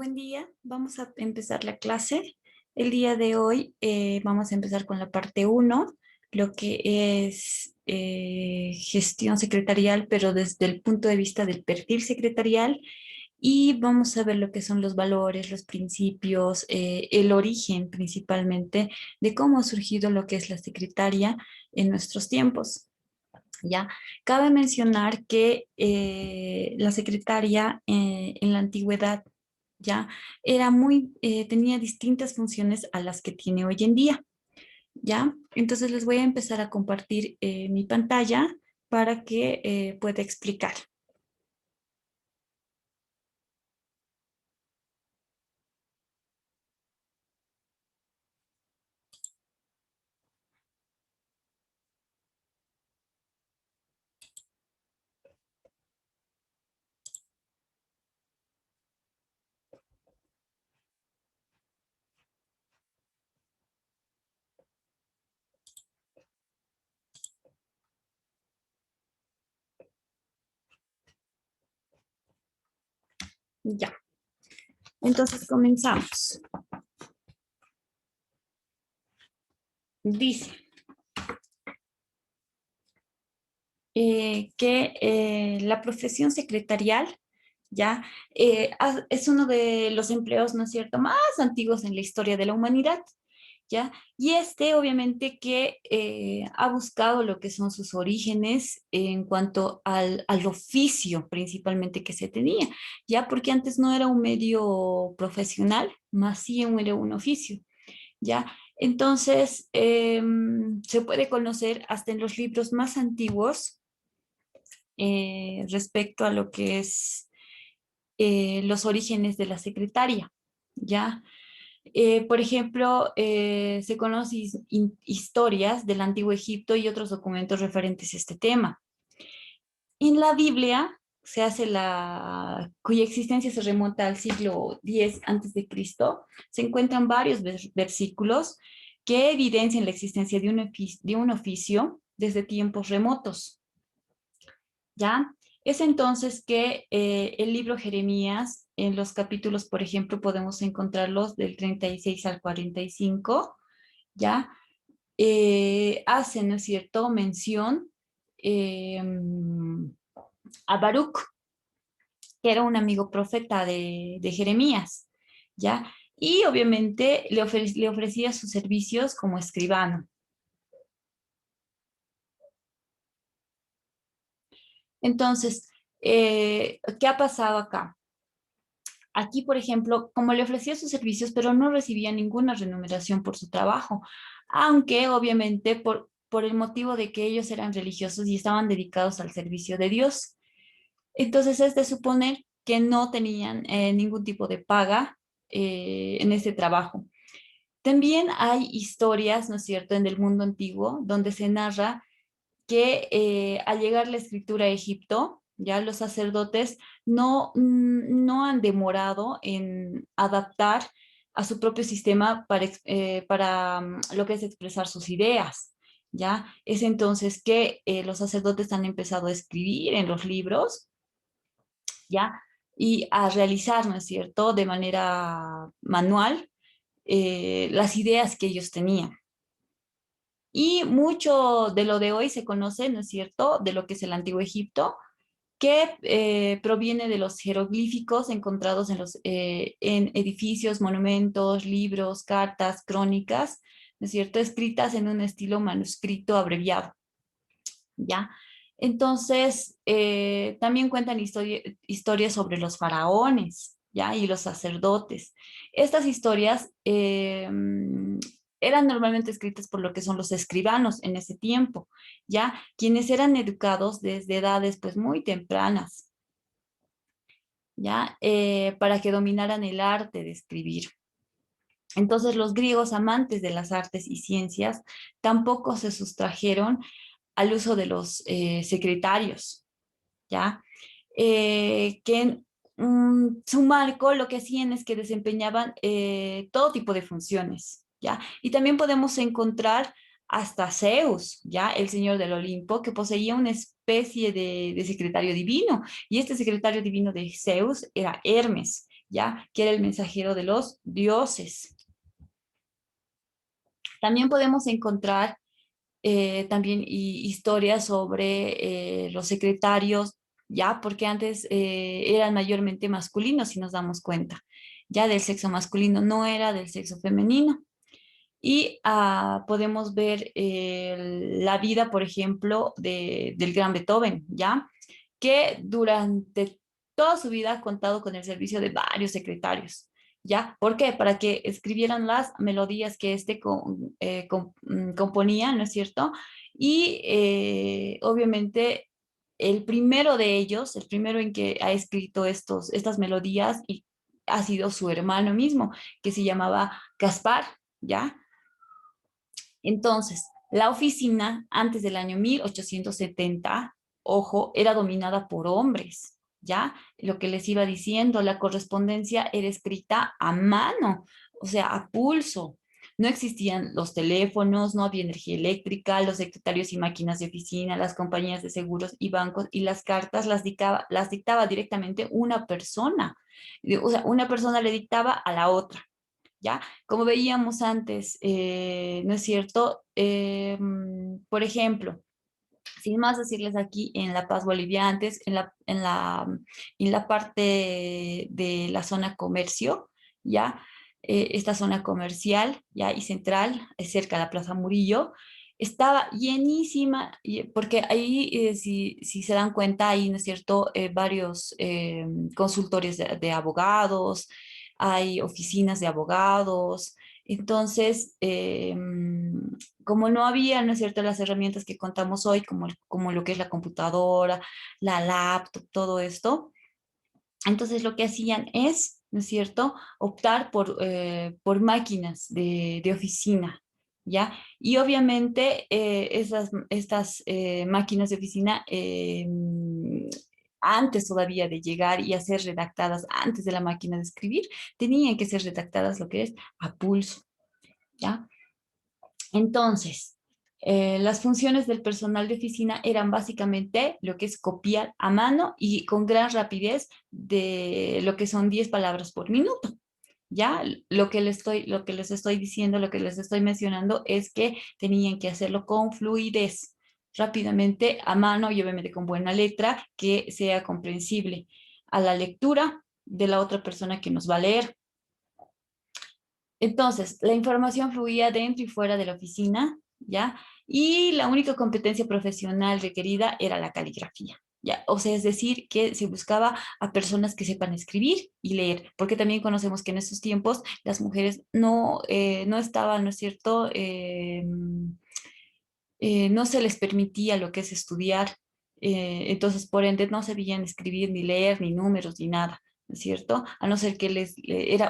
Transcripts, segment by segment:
Buen día, vamos a empezar la clase. El día de hoy vamos a empezar con la parte uno, lo que es gestión secretarial, pero desde el punto de vista del perfil secretarial. Y vamos a ver lo que son los valores, los principios, el origen principalmente de cómo ha surgido lo que es la secretaria en nuestros tiempos. ¿Ya? Cabe mencionar que la secretaria en la antigüedad ya tenía distintas funciones a las que tiene hoy en día, ¿ya? Entonces les voy a empezar a compartir mi pantalla para que pueda explicar. Ya, entonces comenzamos. Dice que la profesión secretarial ya es uno de los empleos, ¿no es cierto?, más antiguos en la historia de la humanidad. ¿Ya? Y este obviamente que ha buscado lo que son sus orígenes en cuanto al oficio principalmente que se tenía, ¿ya? Porque antes no era un medio profesional, más sí era un oficio, ¿ya? Entonces, se puede conocer hasta en los libros más antiguos respecto a lo que es los orígenes de la secretaria, ¿ya? Por ejemplo, se conocen historias del Antiguo Egipto y otros documentos referentes a este tema. En la Biblia cuya existencia se remonta al siglo X antes de Cristo, se encuentran varios versículos que evidencian la existencia de un oficio desde tiempos remotos. ¿Ya? Es entonces que el libro Jeremías, en los capítulos, por ejemplo, podemos encontrarlos del 36 al 45, ¿ya? Hace, ¿no es cierto?, mención eh, a Baruch, que era un amigo profeta de Jeremías, ¿ya? Y obviamente le ofrecía sus servicios como escribano. Entonces, ¿qué ha pasado acá? Aquí, por ejemplo, como le ofrecía sus servicios, pero no recibía ninguna remuneración por su trabajo, aunque obviamente por el motivo de que ellos eran religiosos y estaban dedicados al servicio de Dios. Entonces es de suponer que no tenían ningún tipo de paga en este trabajo. También hay historias, ¿no es cierto?, en el mundo antiguo, donde se narra que al llegar la escritura a Egipto, ya los sacerdotes no han demorado en adaptar a su propio sistema para lo que es expresar sus ideas. ¿Ya? Es entonces que los sacerdotes han empezado a escribir en los libros, ¿ya? Y a realizar, ¿no es cierto?, de manera manual las ideas que ellos tenían. Y mucho de lo de hoy se conoce, ¿no es cierto?, de lo que es el Antiguo Egipto, que proviene de los jeroglíficos encontrados en edificios, monumentos, libros, cartas, crónicas, ¿no es cierto?, escritas en un estilo manuscrito abreviado, ¿ya? Entonces, también cuentan historias sobre los faraones, ¿ya? Y los sacerdotes. Estas historias eran normalmente escritas por lo que son los escribanos en ese tiempo, ¿ya? Quienes eran educados desde edades pues muy tempranas, ¿ya? Para que dominaran el arte de escribir. Entonces, los griegos amantes de las artes y ciencias tampoco se sustrajeron al uso de los secretarios, ¿ya? Que en su marco lo que hacían es que desempeñaban todo tipo de funciones, ¿ya? Y también podemos encontrar hasta Zeus, ¿ya? El señor del Olimpo, que poseía una especie de secretario divino, y este secretario divino de Zeus era Hermes, ¿ya? Que era el mensajero de los dioses. También podemos encontrar también historias sobre los secretarios, ¿ya? Porque antes eran mayormente masculinos, si nos damos cuenta, ya del sexo masculino, no era del sexo femenino. Y podemos ver la vida, por ejemplo, del gran Beethoven, ¿ya? Que durante toda su vida ha contado con el servicio de varios secretarios. ¿Ya? ¿Por qué? Para que escribieran las melodías que componía, ¿no es cierto? Y obviamente el primero de ellos, el primero en que ha escrito estas melodías, y ha sido su hermano mismo, que se llamaba Gaspar, ¿ya? Entonces, la oficina antes del año 1870, ojo, era dominada por hombres, ¿ya? Lo que les iba diciendo, la correspondencia era escrita a mano, o sea, a pulso. No existían los teléfonos, no había energía eléctrica, los secretarios y máquinas de oficina, las compañías de seguros y bancos, y las cartas las dictaba directamente una persona. O sea, una persona le dictaba a la otra. ¿Ya? Como veíamos antes, ¿no es cierto? Por ejemplo, sin más decirles aquí en La Paz, Bolivia, antes, en la parte de la zona comercio, ¿ya? Esta zona comercial, ¿ya? Y central, cerca de la Plaza Murillo, estaba llenísima, porque ahí, si se dan cuenta, ahí, ¿no es cierto?, varios consultorios de abogados, hay oficinas de abogados. Entonces, como no había, ¿no es cierto?, las herramientas que contamos hoy, como lo que es la computadora, la laptop, todo esto, entonces lo que hacían es, ¿no es cierto?, optar por máquinas de oficina, ¿ya? Y obviamente estas máquinas de oficina, antes todavía de llegar y a ser redactadas antes de la máquina de escribir, tenían que ser redactadas lo que es a pulso, ¿ya? Entonces, las funciones del personal de oficina eran básicamente lo que es copiar a mano y con gran rapidez de lo que son 10 palabras por minuto. Ya, lo que les estoy diciendo, lo que les estoy mencionando es que tenían que hacerlo con fluidez, rápidamente, a mano y obviamente con buena letra que sea comprensible a la lectura de la otra persona que nos va a leer. Entonces, la información fluía dentro y fuera de la oficina, ¿ya? Y la única competencia profesional requerida era la caligrafía, ¿ya? O sea, es decir, que se buscaba a personas que sepan escribir y leer, porque también conocemos que en esos tiempos las mujeres no estaban, ¿no es cierto? No se les permitía lo que es estudiar, entonces, por ende, no sabían escribir, ni leer, ni números, ni nada. ¿No es cierto? A no ser que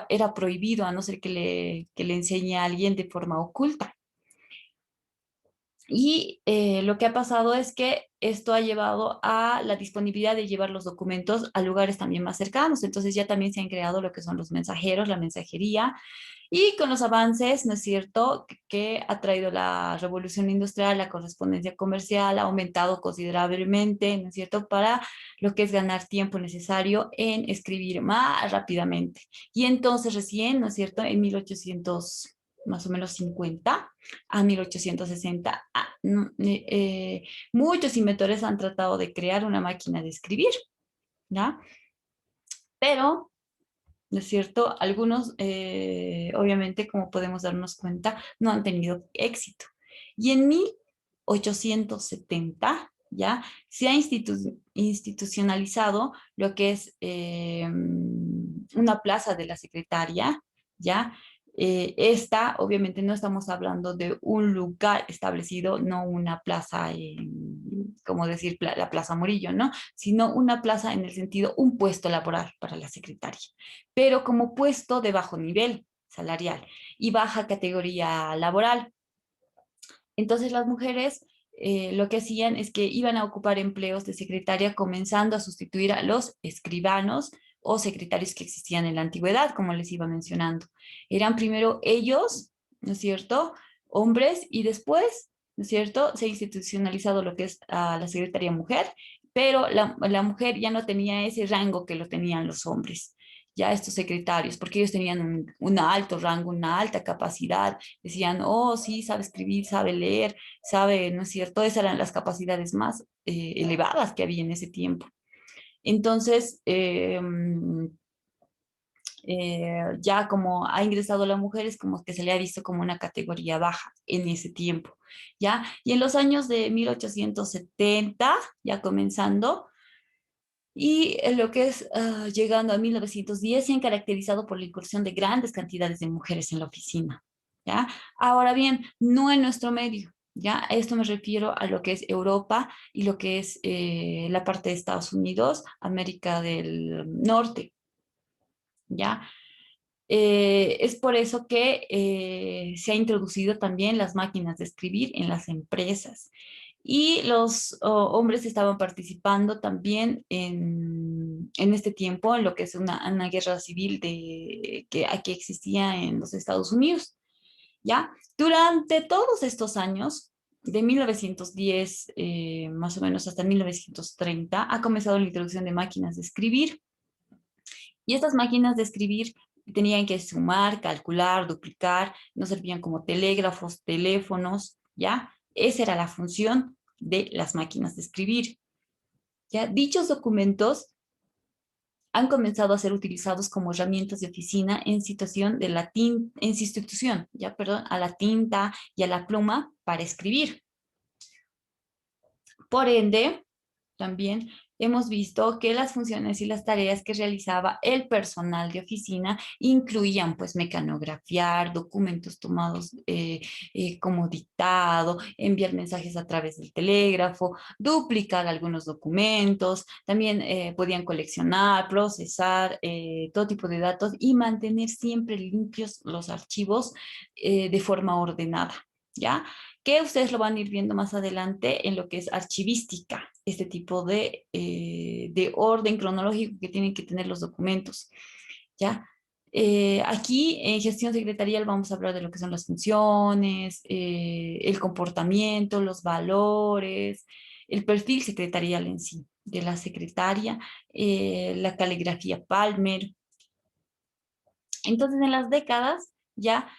era prohibido, a no ser que le enseñe a alguien de forma oculta. Y lo que ha pasado es que esto ha llevado a la disponibilidad de llevar los documentos a lugares también más cercanos. Entonces ya también se han creado lo que son los mensajeros, la mensajería. Y con los avances, ¿no es cierto?, que ha traído la revolución industrial, la correspondencia comercial ha aumentado considerablemente, ¿no es cierto?, para lo que es ganar tiempo necesario en escribir más rápidamente. Y entonces recién, ¿no es cierto?, en 1800 más o menos 50 a 1860, muchos inventores han tratado de crear una máquina de escribir, ¿ya? Pero, ¿no es cierto? Algunos, obviamente, como podemos darnos cuenta, no han tenido éxito. Y en 1870, ¿ya? Se ha institucionalizado lo que es una plaza de la secretaria, ¿ya? Esta, obviamente, no estamos hablando de un lugar establecido, no una plaza, como decir, la Plaza Murillo, ¿no? Sino una plaza en el sentido, un puesto laboral para la secretaria, pero como puesto de bajo nivel salarial y baja categoría laboral. Entonces las mujeres lo que hacían es que iban a ocupar empleos de secretaria, comenzando a sustituir a los escribanos o secretarios que existían en la antigüedad, como les iba mencionando. Eran primero ellos, ¿no es cierto?, hombres, y después, ¿no es cierto?, se ha institucionalizado lo que es la secretaria mujer, pero la mujer ya no tenía ese rango que lo tenían los hombres. ya estos secretarios, porque ellos tenían un alto rango, una alta capacidad, decían, oh, sí, sabe escribir, sabe leer, sabe, ¿no es cierto? Esas eran las capacidades más elevadas que había en ese tiempo. Entonces, ya como ha ingresado la mujer, es como que se le ha visto como una categoría baja en ese tiempo, ¿ya? Y en los años de 1870, ya comenzando, y en lo que es llegando a 1910, se han caracterizado por la incursión de grandes cantidades de mujeres en la oficina, ¿ya? Ahora bien, no en nuestro medio, ¿ya? A esto me refiero a lo que es Europa y lo que es la parte de Estados Unidos, América del Norte, ¿ya? Es por eso que se ha introducido también las máquinas de escribir en las empresas. Y los hombres estaban participando también en este tiempo, en lo que es una guerra civil que aquí existía en los Estados Unidos, ¿ya? Durante todos estos años, de 1910 más o menos hasta 1930, ha comenzado la introducción de máquinas de escribir. Y estas máquinas de escribir tenían que sumar, calcular, duplicar, no servían como telégrafos, teléfonos, ¿ya? Esa era la función de las máquinas de escribir, ¿ya? Dichos documentos han comenzado a ser utilizados como herramientas de oficina en situación de en sustitución, ya, perdón, a la tinta y a la pluma para escribir. Por ende, también hemos visto que las funciones y las tareas que realizaba el personal de oficina incluían pues mecanografiar, documentos tomados como dictado, enviar mensajes a través del telégrafo, duplicar algunos documentos, también podían coleccionar, procesar todo tipo de datos y mantener siempre limpios los archivos de forma ordenada, ¿ya? Que ustedes lo van a ir viendo más adelante en lo que es archivística, este tipo de orden cronológico que tienen que tener los documentos, ¿ya? Aquí en gestión secretarial vamos a hablar de lo que son las funciones, el comportamiento, los valores, el perfil secretarial en sí, de la secretaria, la caligrafía Palmer. Entonces, en las décadas ya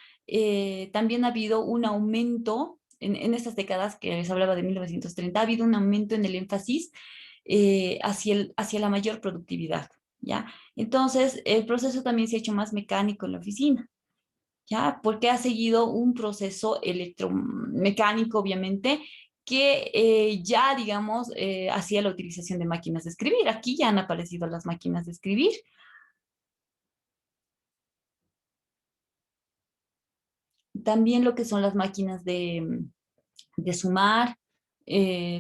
también ha habido un aumento, en estas décadas que les hablaba de 1930, ha habido un aumento en el énfasis hacia la mayor productividad, ¿ya? Entonces, el proceso también se ha hecho más mecánico en la oficina, ¿ya? Porque ha seguido un proceso electromecánico, obviamente, que ya, digamos, hacía la utilización de máquinas de escribir. Aquí ya han aparecido las máquinas de escribir. También lo que son las máquinas de sumar.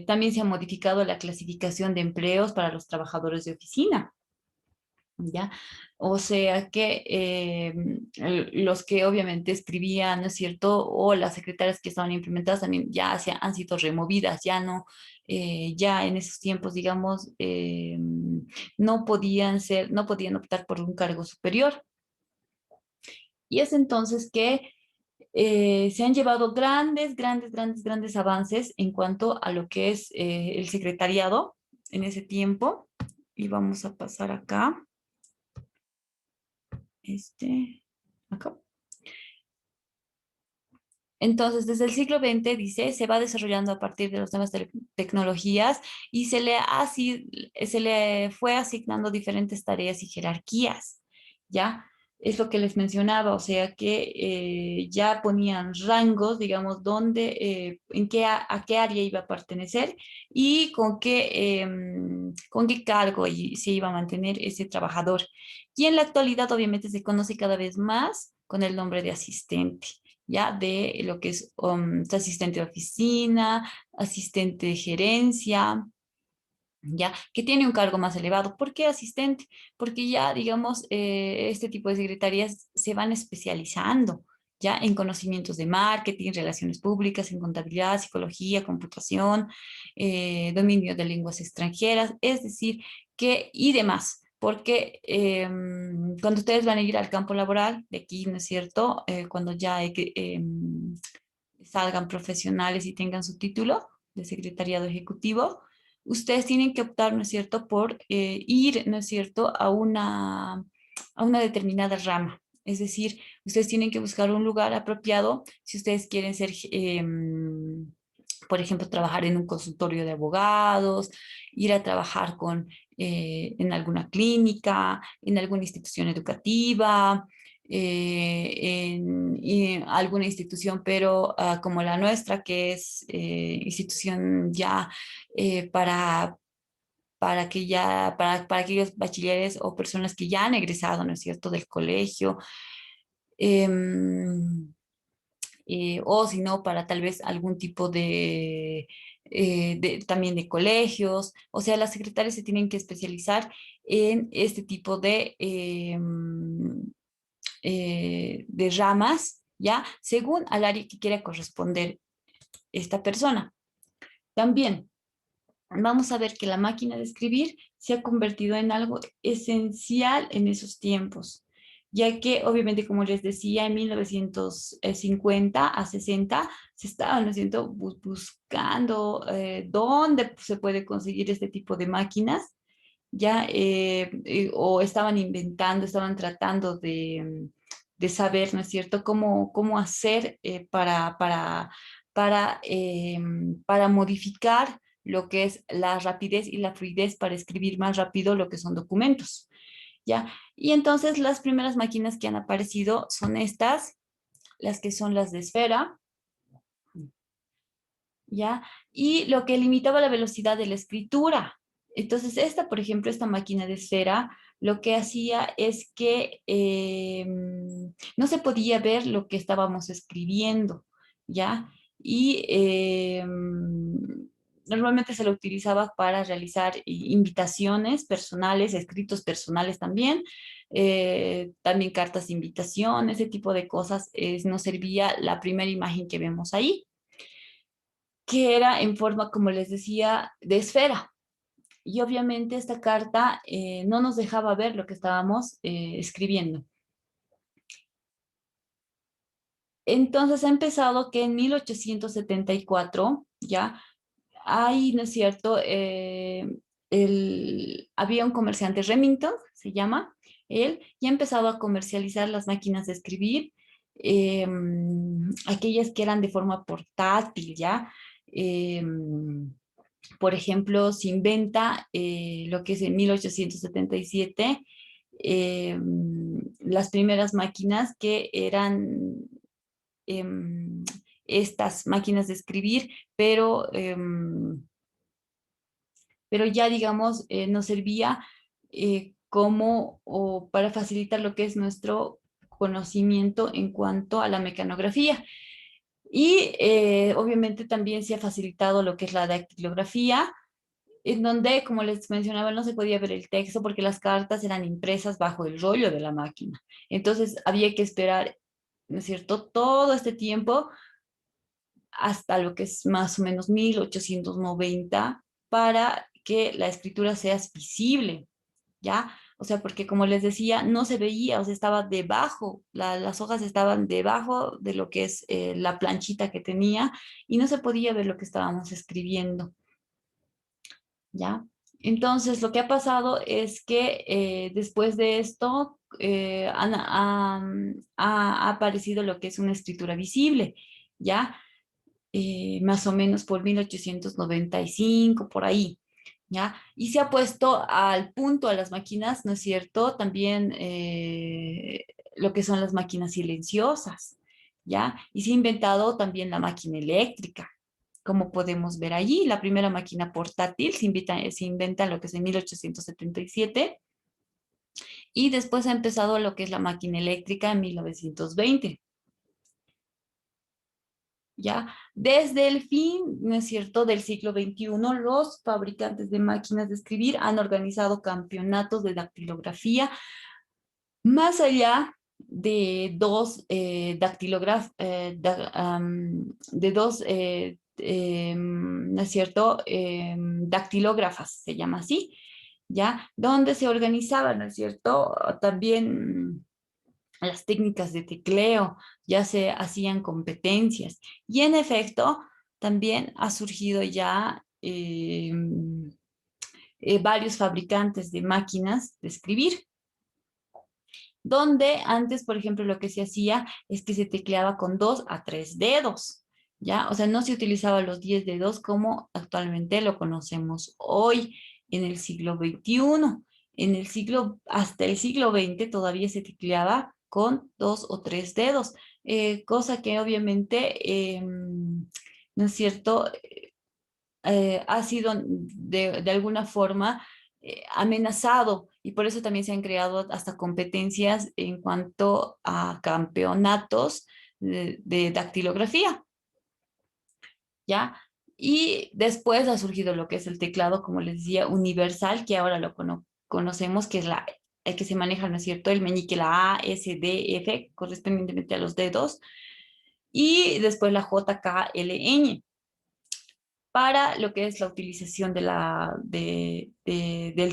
También se ha modificado la clasificación de empleos para los trabajadores de oficina, ¿ya? O sea que los que obviamente escribían, ¿no es cierto? O las secretarias que estaban implementadas también ya han sido removidas, ya no, ya en esos tiempos, digamos, no podían optar por un cargo superior. Y es entonces que se han llevado grandes avances en cuanto a lo que es el secretariado en ese tiempo. Y vamos a pasar acá, acá. Entonces, desde el siglo XX, dice, se va desarrollando a partir de las nuevas tecnologías y se le fue asignando diferentes tareas y jerarquías, ¿ya? Es lo que les mencionaba, o sea que ya ponían rangos, digamos, a qué área iba a pertenecer y con qué cargo se iba a mantener ese trabajador. Y en la actualidad, obviamente, se conoce cada vez más con el nombre de asistente, ya de lo que es asistente de oficina, asistente de gerencia, ya que tiene un cargo más elevado. ¿Por qué asistente? Porque ya, digamos, este tipo de secretarías se van especializando ya en conocimientos de marketing, relaciones públicas, en contabilidad, psicología, computación, dominio de lenguas extranjeras, es decir, y demás. Porque cuando ustedes van a ir al campo laboral, de aquí, ¿no es cierto? Cuando ya salgan profesionales y tengan su título de secretariado ejecutivo, ustedes tienen que optar, ¿no es cierto?, por ir, ¿no es cierto?, a una determinada rama. Es decir, ustedes tienen que buscar un lugar apropiado si ustedes quieren ser, por ejemplo, trabajar en un consultorio de abogados, ir a trabajar en alguna clínica, en alguna institución educativa, en alguna institución, pero como la nuestra, que es institución ya para para aquellos bachilleres o personas que ya han egresado, ¿no es cierto?, del colegio, em, o si no, para tal vez algún tipo también de colegios. O sea, las secretarias se tienen que especializar en este tipo de ramas, ¿ya? Según al área que quiera corresponder esta persona. También vamos a ver que la máquina de escribir se ha convertido en algo esencial en esos tiempos, ya que obviamente, como les decía, en 1950 a 60 se estaban haciendo, buscando dónde se puede conseguir este tipo de máquinas, ya, o estaban inventando, estaban tratando de saber, ¿no es cierto?, cómo hacer para modificar lo que es la rapidez y la fluidez para escribir más rápido lo que son documentos, ¿ya? Y entonces las primeras máquinas que han aparecido son estas, las que son las de esfera, ¿ya? Y lo que limitaba la velocidad de la escritura. Entonces, por ejemplo, esta máquina de esfera, lo que hacía es que no se podía ver lo que estábamos escribiendo, ¿ya? Y normalmente se lo utilizaba para realizar invitaciones personales, escritos personales también, también cartas de invitación, ese tipo de cosas, nos servía la primera imagen que vemos ahí, que era en forma, como les decía, de esfera. Y obviamente esta carta no nos dejaba ver lo que estábamos escribiendo. Entonces ha empezado que en 1874, ya, hay, ¿no es cierto? Había un comerciante, Remington se llama, él, y ha empezado a comercializar las máquinas de escribir, aquellas que eran de forma portátil, ¿ya? Por ejemplo, se inventa lo que es en 1877, las primeras máquinas que eran em, estas máquinas de escribir, pero ya, digamos, nos servía como o para facilitar lo que es nuestro conocimiento en cuanto a la mecanografía. Y obviamente también se ha facilitado lo que es la dactilografía, en donde, como les mencionaba, no se podía ver el texto porque las cartas eran impresas bajo el rollo de la máquina. Entonces había que esperar, ¿no es cierto?, todo este tiempo hasta lo que es más o menos 1890 para que la escritura sea visible, ¿ya? O sea, porque como les decía, no se veía, o sea, estaba debajo, las hojas estaban debajo de lo que es la planchita que tenía y no se podía ver lo que estábamos escribiendo, ¿ya? Entonces, lo que ha pasado es que después de esto ha aparecido lo que es una escritura visible, ¿ya? Más o menos por 1895 por ahí, ¿ya? Y se ha puesto al punto a las máquinas, ¿no es cierto? También lo que son las máquinas silenciosas, ¿ya? Y se ha inventado también la máquina eléctrica, como podemos ver allí. La primera máquina portátil se inventa lo que es en 1877 y después ha empezado lo que es la máquina eléctrica en 1920. ¿Ya? Desde el fin, ¿no es cierto?, del siglo XXI, los fabricantes de máquinas de escribir han organizado campeonatos de dactilografía más allá de dos ¿no es cierto?, dactilógrafas, se llama así, ¿ya? Donde se organizaban, ¿no es cierto?, también las técnicas de tecleo, ya se hacían competencias. Y en efecto, también ha surgido ya varios fabricantes de máquinas de escribir. donde antes, por ejemplo, lo que se hacía es que se tecleaba con 2 a 3 dedos, ¿ya? O sea, no se utilizaban los 10 dedos como actualmente lo conocemos hoy, en el siglo XXI. Hasta el siglo XX todavía se tecleaba con 2 o 3 dedos, cosa que obviamente, ¿no es cierto? Ha sido de alguna forma amenazado y por eso también se han creado hasta competencias en cuanto a campeonatos de dactilografía, ¿ya? Y después ha surgido lo que es el teclado, como les decía, universal, que ahora lo conocemos, que es el que se maneja, ¿no es cierto? El meñique, la A, S, D, F, correspondientemente a los dedos, y después la J, K, L, Ñ para lo que es la utilización del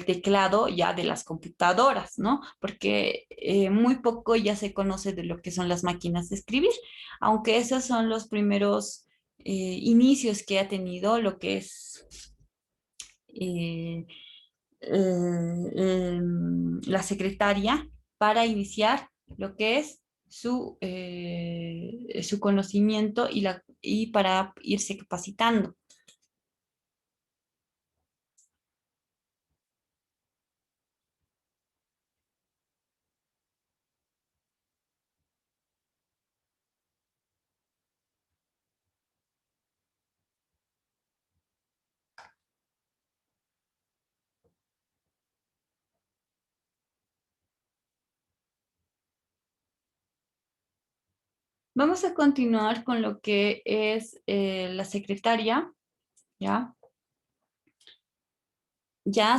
teclado ya de las computadoras, ¿no? Porque muy poco ya se conoce de lo que son las máquinas de escribir, aunque esos son los primeros inicios que ha tenido lo que es eh, la secretaria para iniciar lo que es su conocimiento y para irse capacitando. Vamos a continuar con lo que es la secretaria, ¿ya?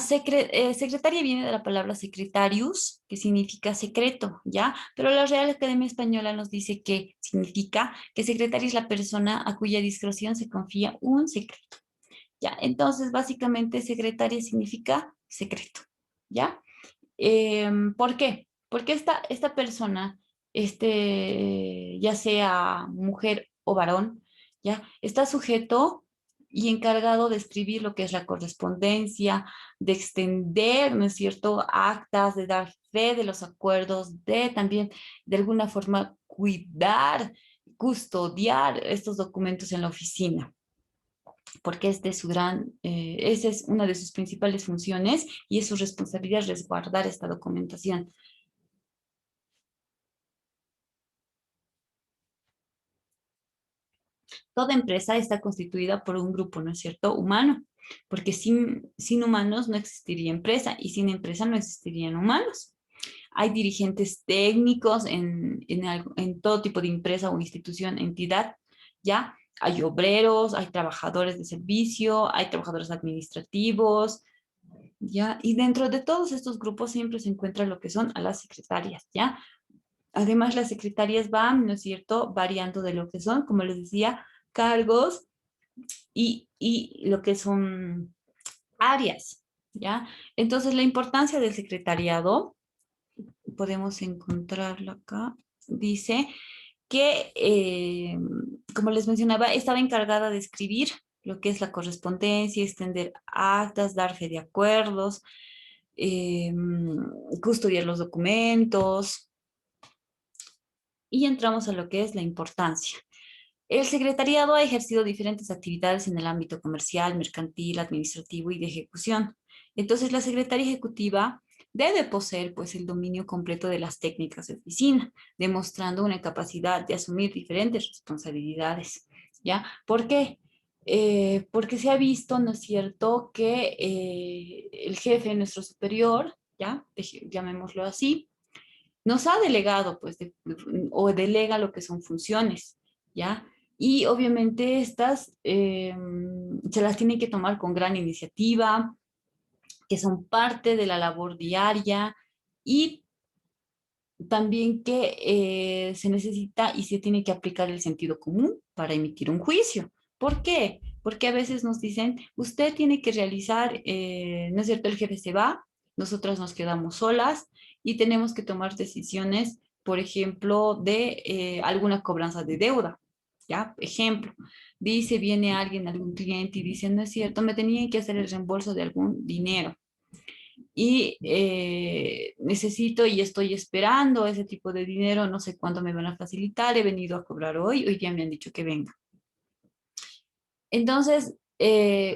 Secretaria viene de la palabra secretarius, que significa secreto, ¿ya? Pero la Real Academia Española nos dice que significa que secretaria es la persona a cuya discreción se confía un secreto, ¿ya? Entonces, básicamente, secretaria significa secreto, ¿ya? ¿Por qué? Porque esta persona, ya sea mujer o varón, ¿ya? Está sujeto y encargado de escribir lo que es la correspondencia, de extender, ¿no es cierto?, actas, de dar fe de los acuerdos, de también, de alguna forma, cuidar, custodiar estos documentos en la oficina porque esa es una de sus principales funciones y es su responsabilidad resguardar esta documentación. Toda empresa está constituida por un grupo, ¿no es cierto?, humano, porque sin humanos no existiría empresa y sin empresa no existirían humanos. Hay dirigentes técnicos en todo tipo de empresa o institución, entidad, ¿ya? Hay obreros, hay trabajadores de servicio, hay trabajadores administrativos, ¿ya? Y dentro de todos estos grupos siempre se encuentra lo que son a las secretarias, ¿ya? Además, las secretarias van, ¿no es cierto?, variando de lo que son, como les decía, cargos y lo que son áreas, ¿ya? Entonces, la importancia del secretariado, podemos encontrarlo acá, dice que, como les mencionaba, estaba encargada de escribir lo que es la correspondencia, extender actas, dar fe de acuerdos, eh, custodiar los documentos y entramos a lo que es la importancia. El secretariado ha ejercido diferentes actividades en el ámbito comercial, mercantil, administrativo y de ejecución. Entonces, la secretaria ejecutiva debe poseer pues el dominio completo de las técnicas de oficina, demostrando una capacidad de asumir diferentes responsabilidades. ¿Ya? ¿Por qué? Porque se ha visto, ¿no es cierto?, que el jefe, nuestro superior, ¿ya? Llamémoslo así, nos ha delegado, pues, o delega lo que son funciones, ¿ya? Y obviamente estas se las tiene que tomar con gran iniciativa, que son parte de la labor diaria y también que se necesita y se tiene que aplicar el sentido común para emitir un juicio. ¿Por qué? Porque a veces nos dicen, usted tiene que realizar, ¿no es cierto? El jefe se va, nosotras nos quedamos solas y tenemos que tomar decisiones, por ejemplo, de alguna cobranza de deuda. ¿Ya? Ejemplo, dice, viene alguien, algún cliente y dice, no es cierto, me tenían que hacer el reembolso de algún dinero y necesito y estoy esperando ese tipo de dinero, no sé cuándo me van a facilitar, he venido a cobrar hoy día me han dicho que venga. Entonces,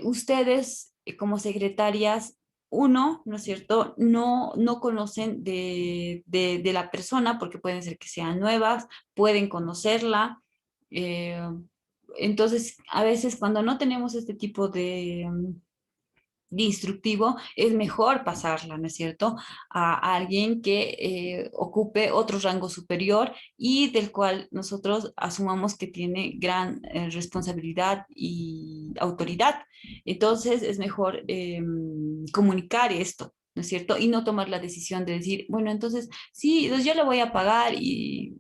ustedes como secretarias, uno, ¿no es cierto? No conocen de la persona porque pueden ser que sean nuevas, pueden conocerla. eh, entonces, a veces cuando no tenemos este tipo de instructivo, es mejor pasarla, ¿no es cierto?, a alguien que ocupe otro rango superior y del cual nosotros asumamos que tiene gran responsabilidad y autoridad. Entonces, es mejor comunicar esto. ¿No es cierto? Y no tomar la decisión de decir, bueno, entonces sí, entonces yo le voy a pagar y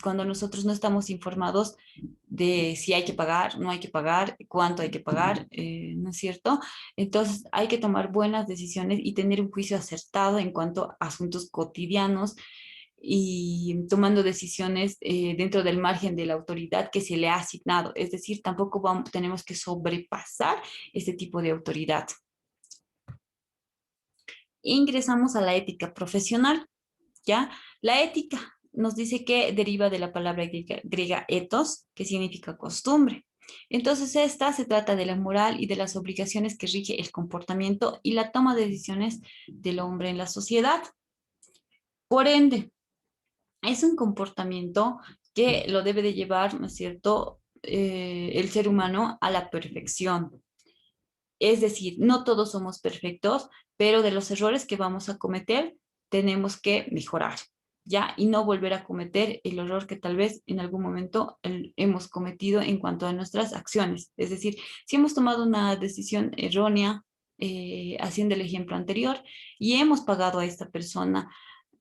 cuando nosotros no estamos informados de si hay que pagar, no hay que pagar, cuánto hay que pagar, ¿no es cierto? Entonces hay que tomar buenas decisiones y tener un juicio acertado en cuanto a asuntos cotidianos y tomando decisiones dentro del margen de la autoridad que se le ha asignado. Es decir, tampoco tenemos que sobrepasar este tipo de autoridad. Ingresamos a la ética profesional, ¿ya? La ética nos dice que deriva de la palabra griega ethos, que significa costumbre. Entonces, esta se trata de la moral y de las obligaciones que rige el comportamiento y la toma de decisiones del hombre en la sociedad. Por ende, es un comportamiento que lo debe de llevar, ¿no es cierto?, el ser humano a la perfección. Es decir, no todos somos perfectos, pero de los errores que vamos a cometer, tenemos que mejorar, ¿ya? Y no volver a cometer el error que tal vez en algún momento hemos cometido en cuanto a nuestras acciones. Es decir, si hemos tomado una decisión errónea, haciendo el ejemplo anterior, y hemos pagado a esta persona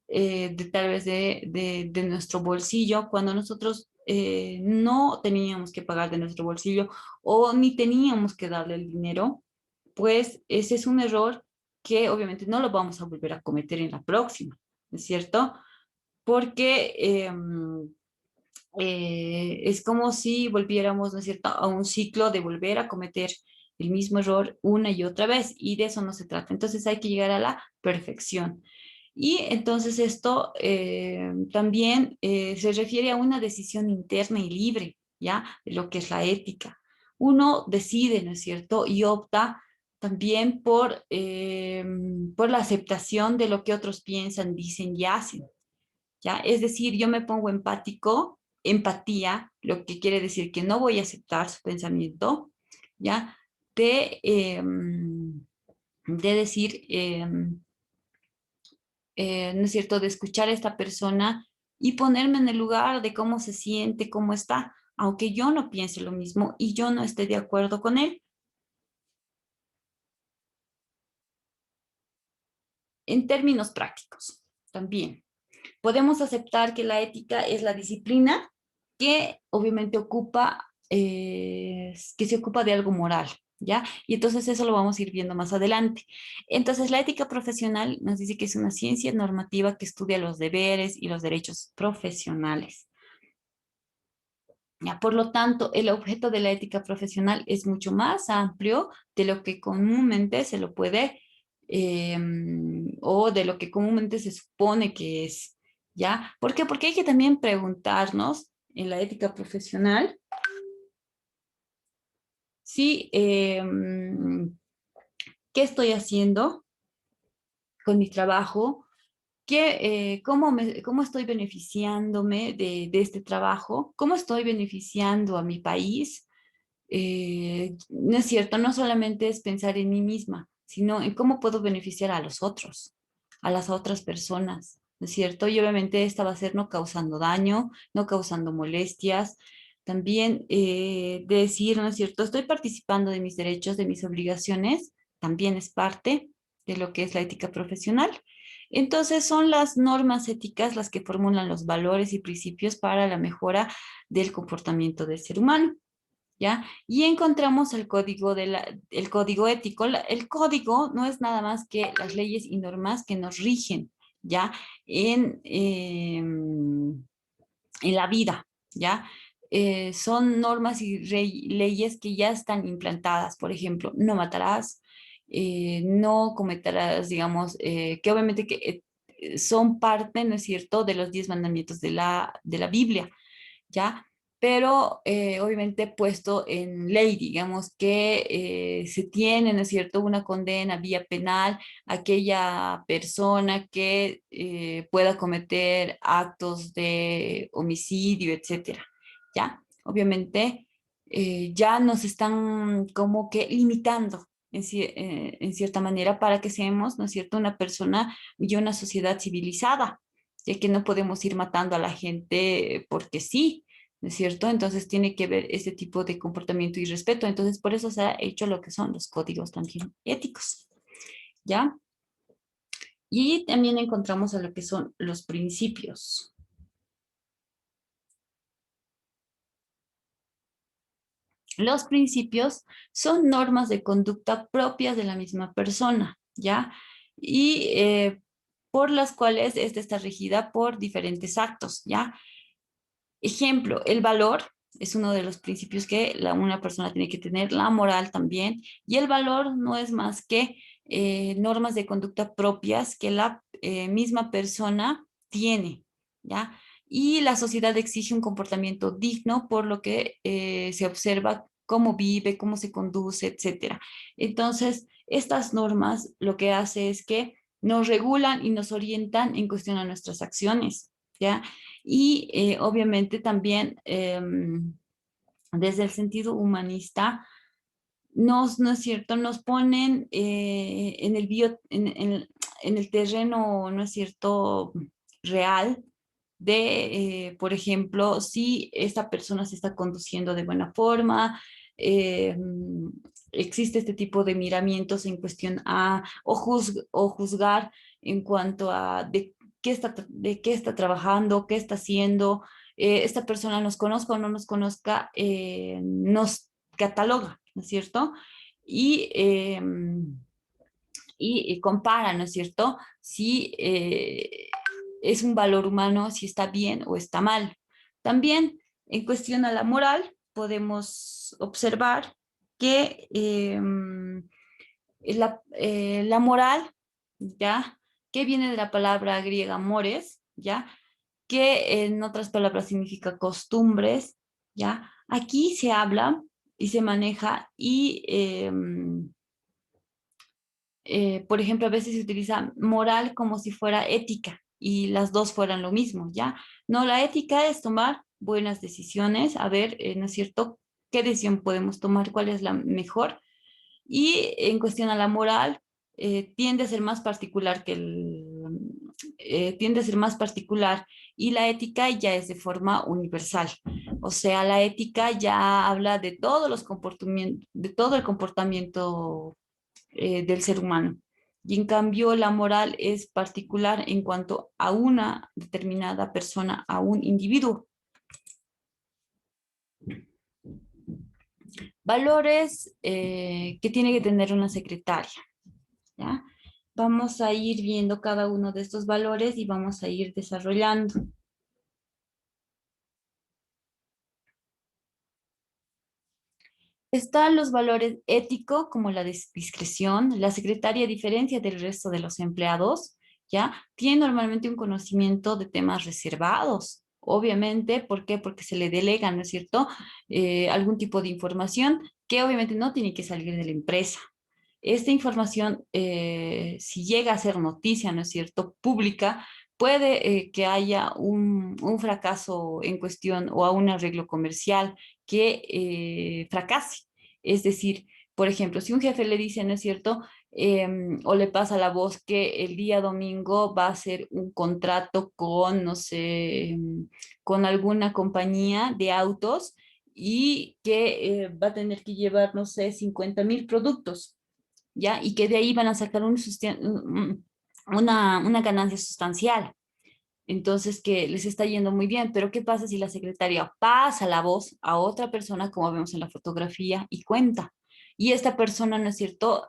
tal vez de nuestro bolsillo, cuando nosotros no teníamos que pagar de nuestro bolsillo o ni teníamos que darle el dinero, pues ese es un error que obviamente no lo vamos a volver a cometer en la próxima, ¿no es cierto? Porque es como si volviéramos, ¿no es cierto?, a un ciclo de volver a cometer el mismo error una y otra vez, y de eso no se trata. Entonces hay que llegar a la perfección. Y entonces esto también se refiere a una decisión interna y libre, ¿ya? De lo que es la ética. Uno decide, ¿no es cierto? Y opta también por la aceptación de lo que otros piensan, dicen y hacen, ¿ya? Es decir, yo me pongo empático, empatía, lo que quiere decir que no voy a aceptar su pensamiento, ¿ya? De, de decir, ¿no es cierto?, de escuchar a esta persona y ponerme en el lugar de cómo se siente, cómo está, aunque yo no piense lo mismo y yo no esté de acuerdo con él. En términos prácticos, también. Podemos aceptar que la ética es la disciplina que obviamente que se ocupa de algo moral, ¿ya? Y entonces eso lo vamos a ir viendo más adelante. Entonces, la ética profesional nos dice que es una ciencia normativa que estudia los deberes y los derechos profesionales. Ya, por lo tanto, el objeto de la ética profesional es mucho más amplio de lo que comúnmente se lo puede eh, o de lo que comúnmente se supone que es, ¿ya? ¿Por qué? Porque hay que también preguntarnos en la ética profesional si qué estoy haciendo con mi trabajo, cómo estoy beneficiándome de este trabajo, cómo estoy beneficiando a mi país. No es cierto, no solamente es pensar en mí misma, sino en cómo puedo beneficiar a los otros, a las otras personas, ¿no es cierto? Y obviamente esta va a ser no causando daño, no causando molestias. También decir, ¿no es cierto? Estoy participando de mis derechos, de mis obligaciones, también es parte de lo que es la ética profesional. Entonces son las normas éticas las que formulan los valores y principios para la mejora del comportamiento del ser humano. ¿Ya? Y encontramos el código ético. El código no es nada más que las leyes y normas que nos rigen, ¿ya? En la vida, ¿ya? Son normas y leyes que ya están implantadas. Por ejemplo, no matarás, no cometerás, digamos, que obviamente que son parte, ¿no es cierto?, de los 10 mandamientos de la Biblia, ¿ya? Pero obviamente puesto en ley, digamos que se tiene, ¿no es cierto?, una condena vía penal a aquella persona que pueda cometer actos de homicidio, etcétera, ¿ya? Obviamente ya nos están como que limitando en cierta manera para que seamos, ¿no es cierto?, una persona y una sociedad civilizada, ya que no podemos ir matando a la gente porque sí, ¿no es cierto? Entonces tiene que ver ese tipo de comportamiento y respeto. Entonces por eso se ha hecho lo que son los códigos también éticos, ¿ya? Y también encontramos a lo que son los principios. Los principios son normas de conducta propias de la misma persona, ¿ya? Y por las cuales esta está regida por diferentes actos, ¿ya? Ejemplo, el valor es uno de los principios que una persona tiene que tener, la moral también, y el valor no es más que normas de conducta propias que la misma persona tiene, ¿ya? Y la sociedad exige un comportamiento digno por lo que se observa cómo vive, cómo se conduce, etcétera. Entonces, estas normas lo que hace es que nos regulan y nos orientan en cuestión a nuestras acciones, ¿ya? Y obviamente también desde el sentido humanista, ¿no es cierto? Nos ponen en el terreno, ¿no es cierto?, real de, por ejemplo, si esta persona se está conduciendo de buena forma, eh, existe este tipo de miramientos en cuestión a, o juzgar en cuanto a de qué está trabajando, qué está haciendo, esta persona nos conozca o no nos conozca, nos cataloga, ¿no es cierto? Y, y compara, ¿no es cierto? Si es un valor humano, si está bien o está mal. También en cuestión a la moral, podemos observar que la moral, ¿ya? Que viene de la palabra griega mores, ¿ya? Que en otras palabras significa costumbres, ¿ya? Aquí se habla y se maneja y por ejemplo, a veces se utiliza moral como si fuera ética y las dos fueran lo mismo, ¿ya? No, la ética es tomar buenas decisiones, a ver, ¿no es cierto? ¿Qué decisión podemos tomar? ¿Cuál es la mejor? Y en cuestión a la moral, tiende a ser más particular tiende a ser más particular y la ética ya es de forma universal. O sea, la ética ya habla de todos los comportamientos, de todo el comportamiento del ser humano. Y en cambio, la moral es particular en cuanto a una determinada persona, a un individuo. Valores que tiene que tener una secretaria, ¿ya? Vamos a ir viendo cada uno de estos valores y vamos a ir desarrollando. Están los valores éticos, como la discreción. La secretaria, a diferencia del resto de los empleados, ¿ya? Tiene normalmente un conocimiento de temas reservados. Obviamente, ¿por qué? Porque se le delega, ¿no es cierto? Algún tipo de información que obviamente no tiene que salir de la empresa. Esta información, si llega a ser noticia, ¿no es cierto?, pública, puede que haya un fracaso en cuestión o a un arreglo comercial que fracase. Es decir, por ejemplo, si un jefe le dice, ¿no es cierto?, o le pasa la voz que el día domingo va a hacer un contrato con, no sé, con alguna compañía de autos y que va a tener que llevar, no sé, 50,000 productos, ¿ya? Y que de ahí van a sacar una ganancia sustancial. Entonces, que les está yendo muy bien, pero ¿qué pasa si la secretaria pasa la voz a otra persona, como vemos en la fotografía, y cuenta? Y esta persona, ¿no es cierto?,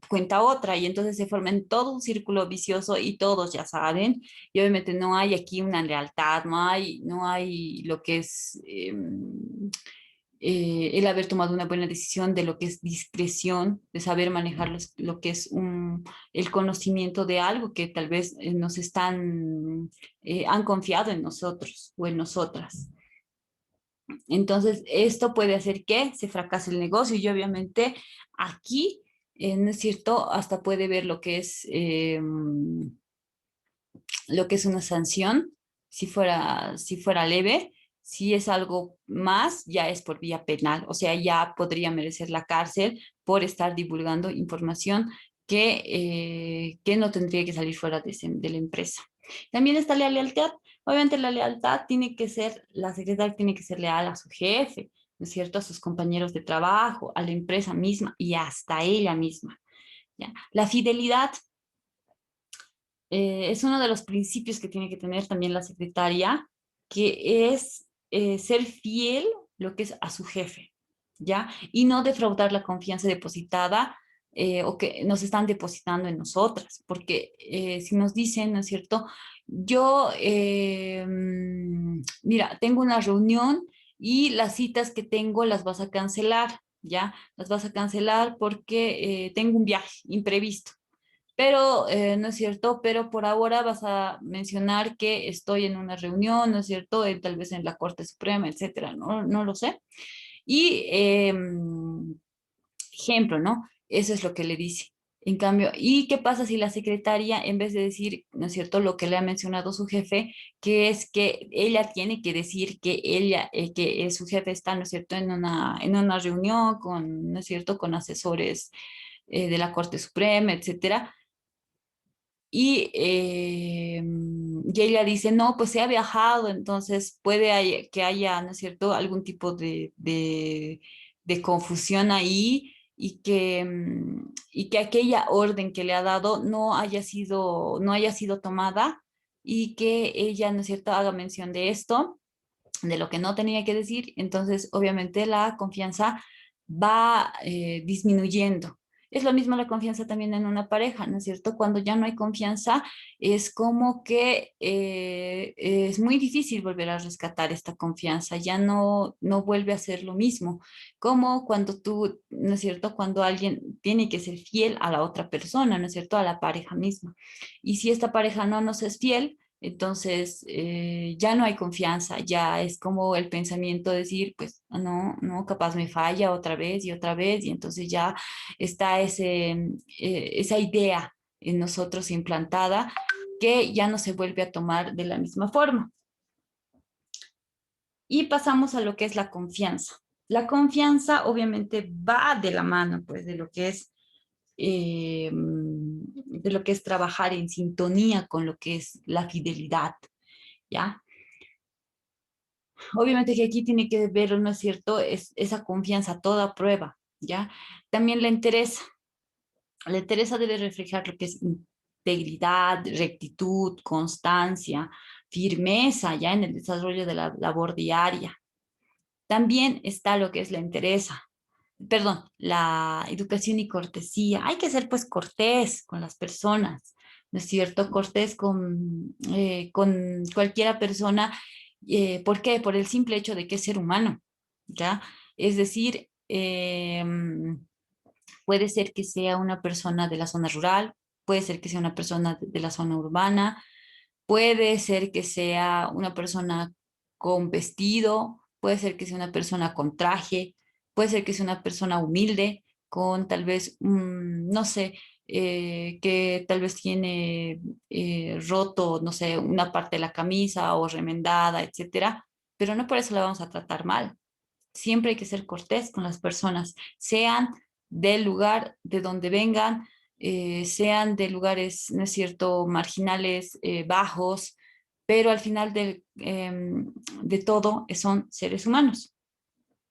cuenta otra, y entonces se forma en todo un círculo vicioso y todos ya saben, y obviamente no hay aquí una lealtad, no hay lo que es el haber tomado una buena decisión de lo que es discreción, de saber manejar lo que es el conocimiento de algo que tal vez han confiado en nosotros o en nosotras. Entonces, esto puede hacer que se fracase el negocio y obviamente aquí, ¿no es cierto? Hasta puede ver lo que es una sanción, si fuera leve. Si es algo más, ya es por vía penal, o sea, ya podría merecer la cárcel por estar divulgando información que no tendría que salir fuera de la empresa. También está la lealtad. Obviamente la lealtad la secretaria tiene que ser leal a su jefe, ¿no es cierto? A sus compañeros de trabajo, a la empresa misma y hasta ella misma, ¿ya? La fidelidad es uno de los principios que tiene que tener también la secretaria, que es ser fiel lo que es a su jefe, ¿ya? Y no defraudar la confianza depositada o que nos están depositando en nosotras, porque si nos dicen, ¿no es cierto? Yo, mira, tengo una reunión y las citas que tengo las vas a cancelar, ¿ya? Las vas a cancelar porque tengo un viaje imprevisto. Pero, ¿no es cierto? Pero por ahora vas a mencionar que estoy en una reunión, ¿no es cierto? Tal vez en la Corte Suprema, etcétera, no lo sé. Y, ejemplo, ¿no? Eso es lo que le dice. En cambio, ¿y qué pasa si la secretaria, en vez de decir, ¿no es cierto?, lo que le ha mencionado su jefe, que es que ella tiene que decir que su jefe está, ¿no es cierto?, en una reunión con, ¿no es cierto?, con asesores de la Corte Suprema, etcétera, y ella dice, no, pues se ha viajado, entonces que haya, ¿no es cierto?, algún tipo de confusión ahí y que aquella orden que le ha dado no haya sido tomada y que ella, ¿no es cierto?, haga mención de esto, de lo que no tenía que decir. Entonces obviamente la confianza va disminuyendo. Es lo mismo la confianza también en una pareja, ¿no es cierto? Cuando ya no hay confianza, es como que es muy difícil volver a rescatar esta confianza, ya no vuelve a ser lo mismo, como cuando tú, ¿no es cierto? Cuando alguien tiene que ser fiel a la otra persona, ¿no es cierto? A la pareja misma. Y si esta pareja no nos es fiel, entonces ya no hay confianza, ya es como el pensamiento de decir, pues no, no, capaz me falla otra vez, y entonces ya está esa idea en nosotros implantada que ya no se vuelve a tomar de la misma forma. Y pasamos a lo que es la confianza. La confianza obviamente va de la mano, pues, de lo que es trabajar en sintonía con lo que es la fidelidad, ¿ya? Obviamente que aquí tiene que ver, ¿no es cierto?, es esa confianza a toda prueba, ¿ya? También la entereza debe reflejar lo que es integridad, rectitud, constancia, firmeza, ya en el desarrollo de la labor diaria. También está lo que es la entereza, perdón, la educación y cortesía. Hay que ser pues cortés con las personas, ¿no es cierto? Cortés con cualquiera persona. ¿Por qué? Por el simple hecho de que es ser humano, ¿ya? Es decir, puede ser que sea una persona de la zona rural, puede ser que sea una persona de la zona urbana, puede ser que sea una persona con vestido, puede ser que sea una persona con traje, puede ser que sea una persona humilde, con tal vez, no sé, que tal vez tiene roto, no sé, una parte de la camisa o remendada, etcétera, pero no por eso la vamos a tratar mal. Siempre hay que ser cortés con las personas, sean del lugar de donde vengan, sean de lugares, ¿no es cierto?, marginales, bajos, pero al final de todo son seres humanos,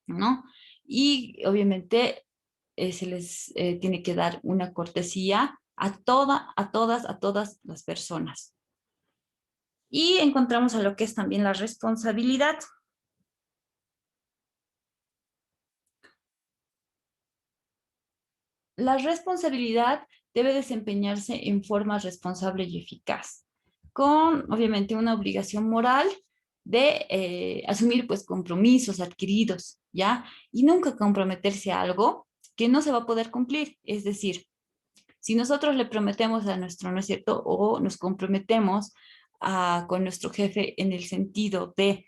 ¿no? Y obviamente se les tiene que dar una cortesía a todas las personas. Y encontramos a lo que es también la responsabilidad. La responsabilidad debe desempeñarse en forma responsable y eficaz, con obviamente una obligación moral de asumir pues compromisos adquiridos, ¿ya? Y nunca comprometerse a algo que no se va a poder cumplir. Es decir, si nosotros le prometemos a nuestro, ¿no es cierto? O nos comprometemos con nuestro jefe en el sentido de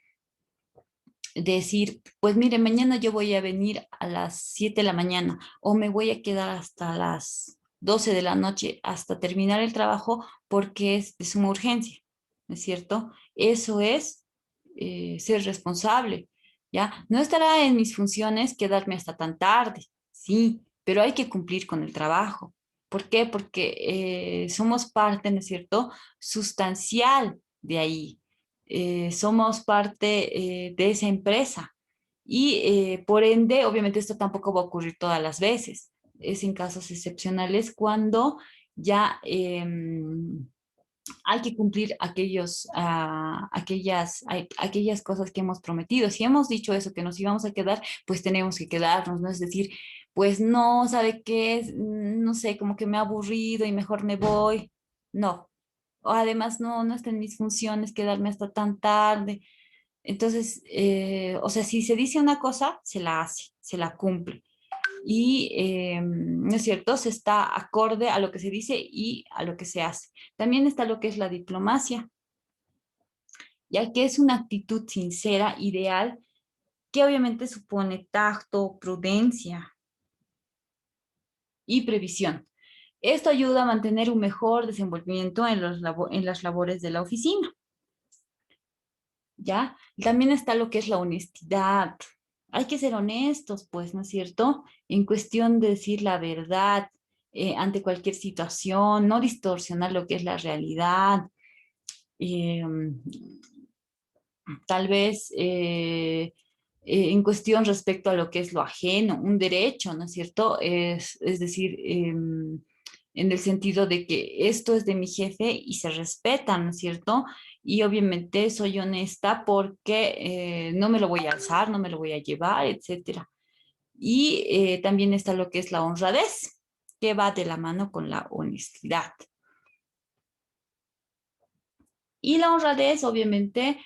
decir, pues mire, mañana yo voy a venir a las 7 de la mañana o me voy a quedar hasta las 12 de la noche hasta terminar el trabajo porque es de suma urgencia, ¿no es cierto? Eso es ser responsable, ¿ya? No estará en mis funciones quedarme hasta tan tarde, sí, pero hay que cumplir con el trabajo. ¿Por qué? Porque somos parte, ¿no es cierto?, sustancial de ahí. Somos parte de esa empresa y por ende, obviamente esto tampoco va a ocurrir todas las veces. Es en casos excepcionales cuando ya hay que cumplir aquellas cosas que hemos prometido. Si hemos dicho eso, que nos íbamos a quedar, pues tenemos que quedarnos, ¿no? Es decir, pues no, ¿sabe qué? No sé, como que me ha aburrido y mejor me voy. No. O además, no está en mis funciones quedarme hasta tan tarde. Entonces, o sea, si se dice una cosa, se la hace, se la cumple. Y, ¿no es cierto? Se está acorde a lo que se dice y a lo que se hace. También está lo que es la diplomacia, ya que es una actitud sincera, ideal, que obviamente supone tacto, prudencia y previsión. Esto ayuda a mantener un mejor desenvolvimiento en las labores de la oficina. ¿Ya? También está lo que es la honestidad. Hay que ser honestos, pues, ¿no es cierto? En cuestión de decir la verdad ante cualquier situación, no distorsionar lo que es la realidad. Eh, Tal vez en cuestión respecto a lo que es lo ajeno, un derecho, ¿no es cierto? Es decir, en el sentido de que esto es de mi jefe y se respeta, ¿no es cierto? Y obviamente soy honesta porque no me lo voy a alzar, no me lo voy a llevar, etcétera. Y también está lo que es la honradez, que va de la mano con la honestidad. Y la honradez, obviamente,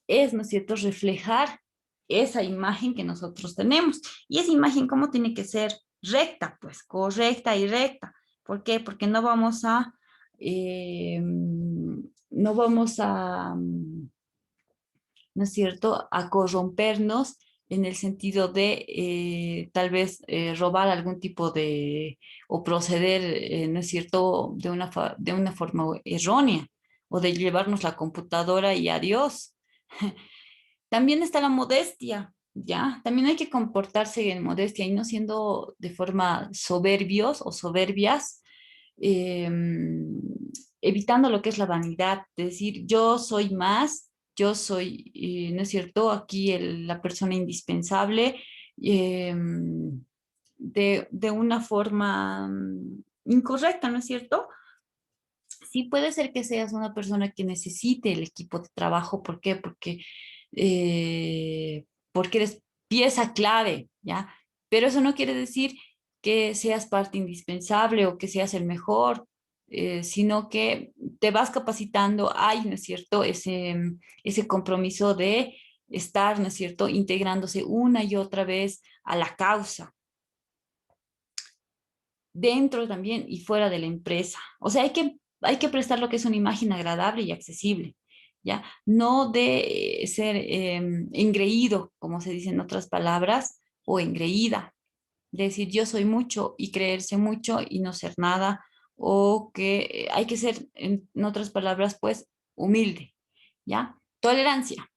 es, ¿no es cierto?, reflejar esa imagen que nosotros tenemos. Y esa imagen, ¿cómo tiene que ser? Recta, pues, correcta y recta. ¿Por qué? Porque no vamos a, ¿no es cierto?, a corrompernos en el sentido de tal vez robar algún tipo de, o proceder, ¿no es cierto?, de una forma errónea, o de llevarnos la computadora y adiós. También está la modestia, ¿ya? También hay que comportarse en modestia y no siendo de forma soberbios o soberbias, eh, evitando lo que es la vanidad, de decir yo soy más, yo soy, ¿no es cierto? Aquí la persona indispensable, eh, de una forma incorrecta, ¿no es cierto? Sí puede ser que seas una persona que necesite el equipo de trabajo. ¿Por qué? Porque eres pieza clave, ¿ya? Pero eso no quiere decir que seas parte indispensable o que seas el mejor, sino que te vas capacitando, hay, ¿no es cierto?, ese compromiso de estar, ¿no es cierto?, integrándose una y otra vez a la causa dentro también y fuera de la empresa. O sea, hay que prestar lo que es una imagen agradable y accesible, ¿ya? No de ser engreído, como se dice en otras palabras, o engreída, de decir yo soy mucho y creerse mucho y no ser nada, o que hay que ser, en otras palabras, pues, humilde, ¿ya? Tolerancia.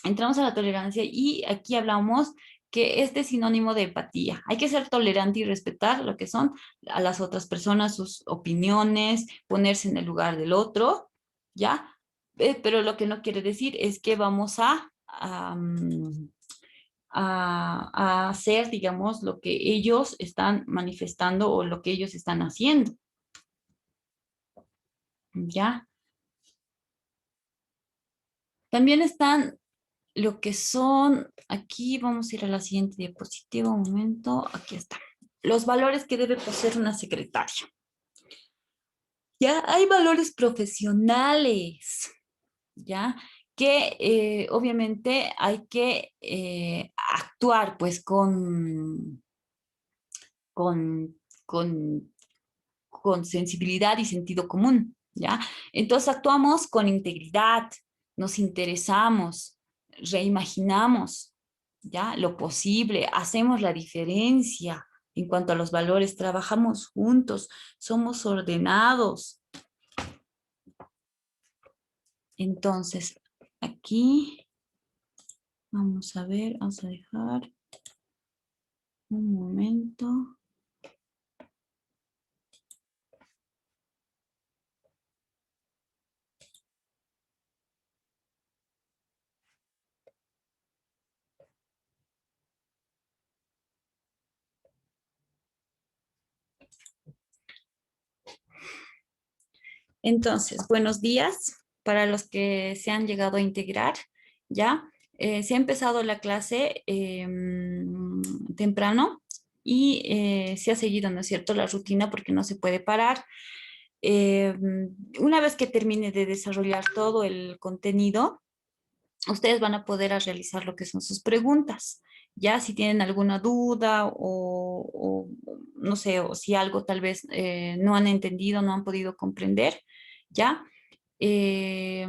Entramos a la tolerancia y aquí hablamos que este es sinónimo de empatía. Hay que ser tolerante y respetar lo que son a las otras personas, sus opiniones, ponerse en el lugar del otro, ¿ya? Pero lo que no quiere decir es que vamos a hacer, digamos, lo que ellos están manifestando o lo que ellos están haciendo, ¿ya? También están lo que son, aquí vamos a ir a la siguiente diapositiva, un momento, aquí está. Los valores que debe poseer una secretaria. Ya hay valores profesionales, ¿ya? que obviamente hay que actuar pues con, con, con sensibilidad y sentido común, ¿ya? Entonces actuamos con integridad, nos interesamos, reimaginamos, ¿ya? Lo posible, hacemos la diferencia en cuanto a los valores, trabajamos juntos, somos ordenados. Entonces, aquí vamos a ver, vamos a dejar un momento. Entonces, buenos días para los que se han llegado a integrar, ¿ya? Se ha empezado la clase temprano y se ha seguido, ¿no es cierto?, la rutina porque no se puede parar. Eh, una vez que termine de desarrollar todo el contenido, ustedes van a poder a realizar lo que son sus preguntas. Ya si tienen alguna duda o no sé, o si algo tal vez no han entendido, no han podido comprender, ¿ya? Eh,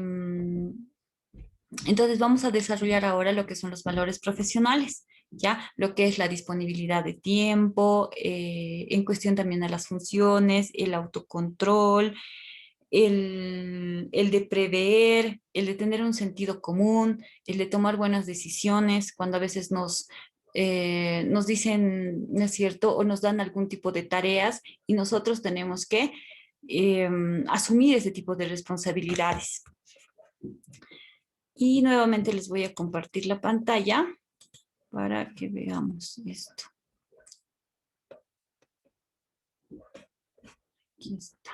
entonces vamos a desarrollar ahora lo que son los valores profesionales, ¿ya? Lo que es la disponibilidad de tiempo, en cuestión también a las funciones, el autocontrol, el de prever, el de tener un sentido común, el de tomar buenas decisiones, cuando a veces nos dicen, ¿no es cierto?, o nos dan algún tipo de tareas y nosotros tenemos que asumir ese tipo de responsabilidades. Y nuevamente les voy a compartir la pantalla para que veamos esto. Aquí está.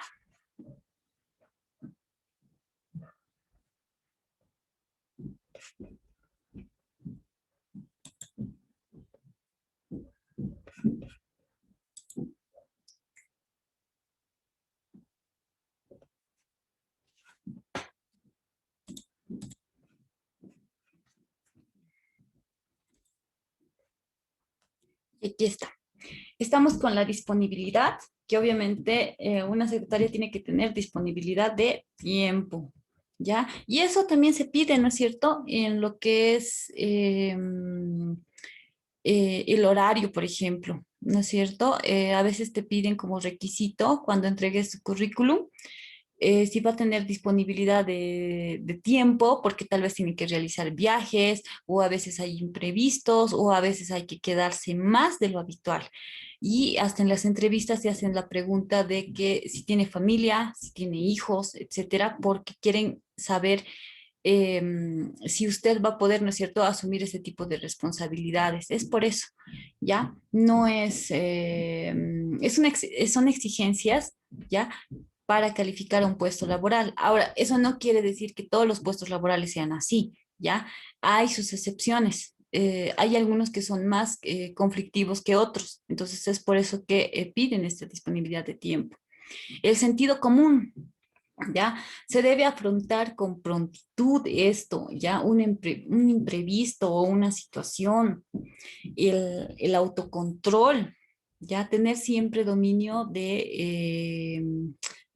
Y aquí está. Estamos con la disponibilidad, que obviamente una secretaria tiene que tener disponibilidad de tiempo, ¿ya? Y eso también se pide, ¿no es cierto?, en lo que es el horario, por ejemplo, ¿no es cierto? A veces te piden como requisito cuando entregues tu currículum si va a tener disponibilidad de tiempo, porque tal vez tiene que realizar viajes, o a veces hay imprevistos, o a veces hay que quedarse más de lo habitual. Y hasta en las entrevistas se hacen la pregunta de que si tiene familia, si tiene hijos, etcétera, porque quieren saber si usted va a poder, ¿no es cierto?, asumir ese tipo de responsabilidades. Es por eso, ¿ya? No es, son exigencias, ¿ya?, para calificar a un puesto laboral. Ahora, eso no quiere decir que todos los puestos laborales sean así, ¿ya? Hay sus excepciones. Hay algunos que son más conflictivos que otros. Entonces, es por eso que piden esta disponibilidad de tiempo. El sentido común, ¿ya? Se debe afrontar con prontitud esto, ¿ya? Un imprevisto o una situación, el autocontrol, ¿ya? Tener siempre dominio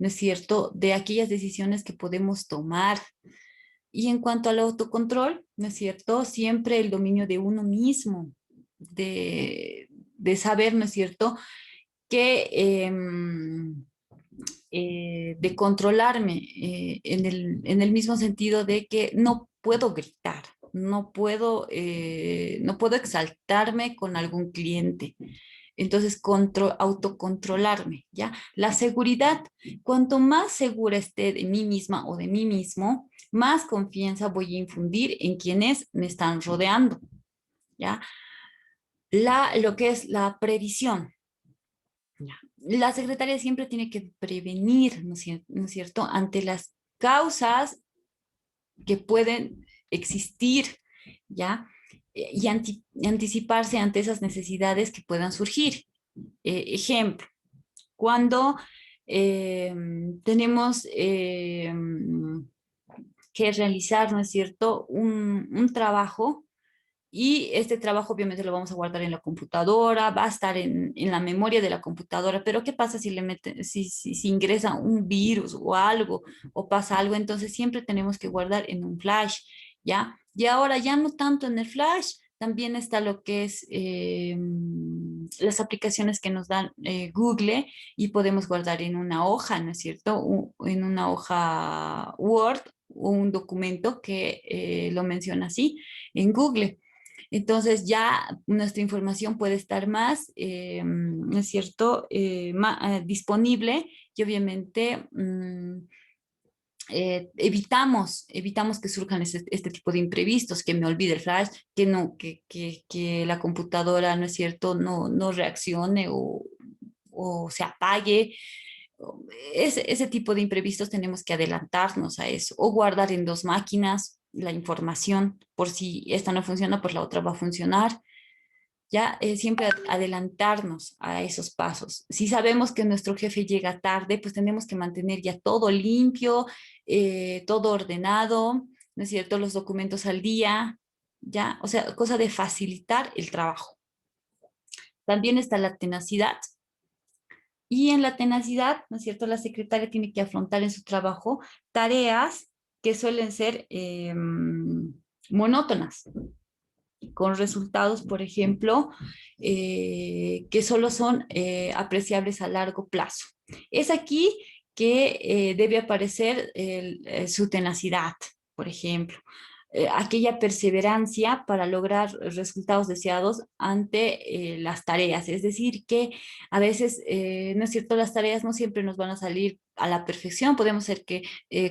¿no es cierto?, de aquellas decisiones que podemos tomar. Y en cuanto al autocontrol, ¿no es cierto?, siempre el dominio de uno mismo, de saber, ¿no es cierto?, que de controlarme en el mismo sentido de que no puedo gritar, no puedo exaltarme con algún cliente. Entonces, autocontrolarme, ¿ya? La seguridad, cuanto más segura esté de mí misma o de mí mismo, más confianza voy a infundir en quienes me están rodeando, ¿ya? Lo que es la previsión, ¿ya? La secretaria siempre tiene que prevenir, ¿no es cierto?, ante las causas que pueden existir, ¿ya? Y anticiparse ante esas necesidades que puedan surgir. Ejemplo, cuando tenemos que realizar, ¿no es cierto?, un trabajo. Y este trabajo obviamente lo vamos a guardar en la computadora, va a estar en la memoria de la computadora, pero ¿qué pasa si le meten, si ingresa un virus o algo o pasa algo? Entonces siempre tenemos que guardar en un flash, ¿ya? Y ahora ya no tanto en el flash, también está lo que es las aplicaciones que nos dan Google y podemos guardar en una hoja, ¿no es cierto? En una hoja Word o un documento que lo menciona así en Google. Entonces ya nuestra información puede estar más, ¿no es cierto?, disponible y obviamente evitamos que surjan este tipo de imprevistos, que me olvide el flash, que no, que la computadora, ¿no es cierto?, no reaccione o se apague. Ese tipo de imprevistos tenemos que adelantarnos a eso o guardar en dos máquinas la información por si esta no funciona, pues la otra va a funcionar. Ya siempre adelantarnos a esos pasos. Si sabemos que nuestro jefe llega tarde, pues tenemos que mantener ya todo limpio, todo ordenado, ¿no es cierto? Los documentos al día, ya, o sea, cosa de facilitar el trabajo. También está la tenacidad. Y en la tenacidad, ¿no es cierto? La secretaria tiene que afrontar en su trabajo tareas que suelen ser monótonas, con resultados, por ejemplo, que solo son apreciables a largo plazo. Es aquí que debe aparecer su tenacidad, por ejemplo, aquella perseverancia para lograr resultados deseados ante las tareas. Es decir, que a veces, no es cierto, las tareas no siempre nos van a salir a la perfección. Podemos ser que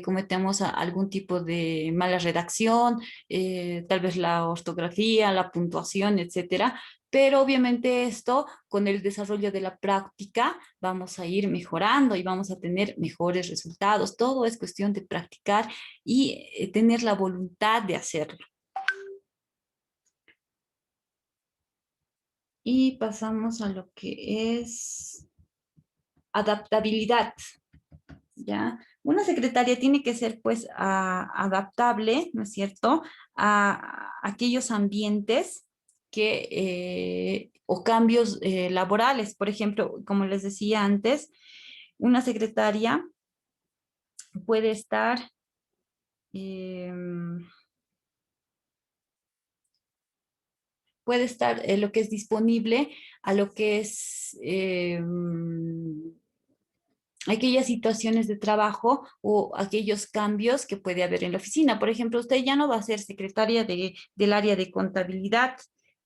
cometemos algún tipo de mala redacción, tal vez la ortografía, la puntuación, etcétera. Pero obviamente esto, con el desarrollo de la práctica, vamos a ir mejorando y vamos a tener mejores resultados. Todo es cuestión de practicar y tener la voluntad de hacerlo. Y pasamos a lo que es adaptabilidad, ¿ya? Una secretaria tiene que ser, pues, adaptable, ¿no es cierto?, a aquellos ambientes o cambios laborales. Por ejemplo, como les decía antes, una secretaria puede estar, em, lo que es disponible a lo que es aquellas situaciones de trabajo o aquellos cambios que puede haber en la oficina. Por ejemplo, usted ya no va a ser secretaria del área de contabilidad,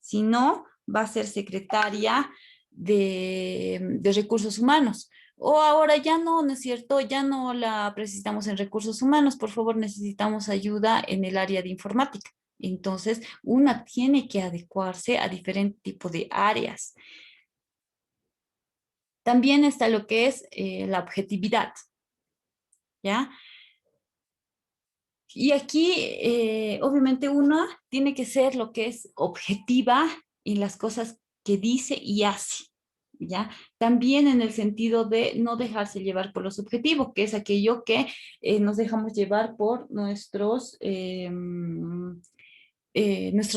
sino va a ser secretaria de recursos humanos. O ahora ya no, ¿no es cierto? Ya no la necesitamos en recursos humanos, por favor, necesitamos ayuda en el área de informática. Entonces, una tiene que adecuarse a diferente tipo de áreas. También está lo que es la objetividad, ¿ya? Y aquí, obviamente, uno tiene que ser lo que es objetiva en las cosas que dice y hace, ¿ya? También en el sentido de no dejarse llevar por los objetivos, que es aquello que nos dejamos llevar por nuestros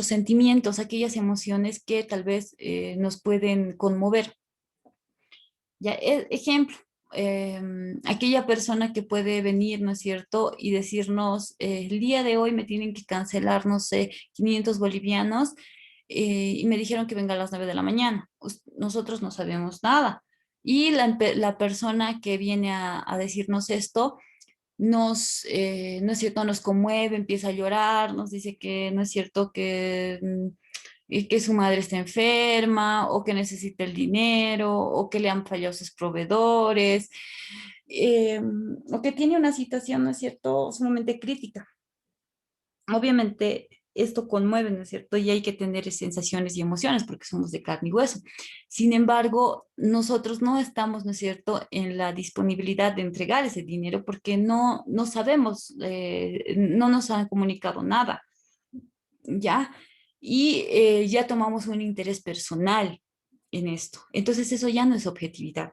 sentimientos, aquellas emociones que tal vez nos pueden conmover. Ya, ejemplo, aquella persona que puede venir, ¿no es cierto?, y decirnos, el día de hoy me tienen que cancelar, no sé, 500 bolivianos, y me dijeron que venga a las 9 de la mañana. Nosotros no sabemos nada. Y la persona que viene a decirnos esto, no es cierto, nos conmueve, empieza a llorar, nos dice que no es cierto que su madre está enferma o que necesita el dinero o que le han fallado sus proveedores eh, o que tiene una situación, ¿no es cierto?, sumamente crítica. Obviamente esto conmueve, ¿no es cierto? Y hay que tener sensaciones y emociones porque somos de carne y hueso. Sin embargo, nosotros no estamos, ¿no es cierto?, en la disponibilidad de entregar ese dinero porque no sabemos, no nos han comunicado nada, ¿ya? Y ya tomamos un interés personal en esto. Entonces eso ya no es objetividad,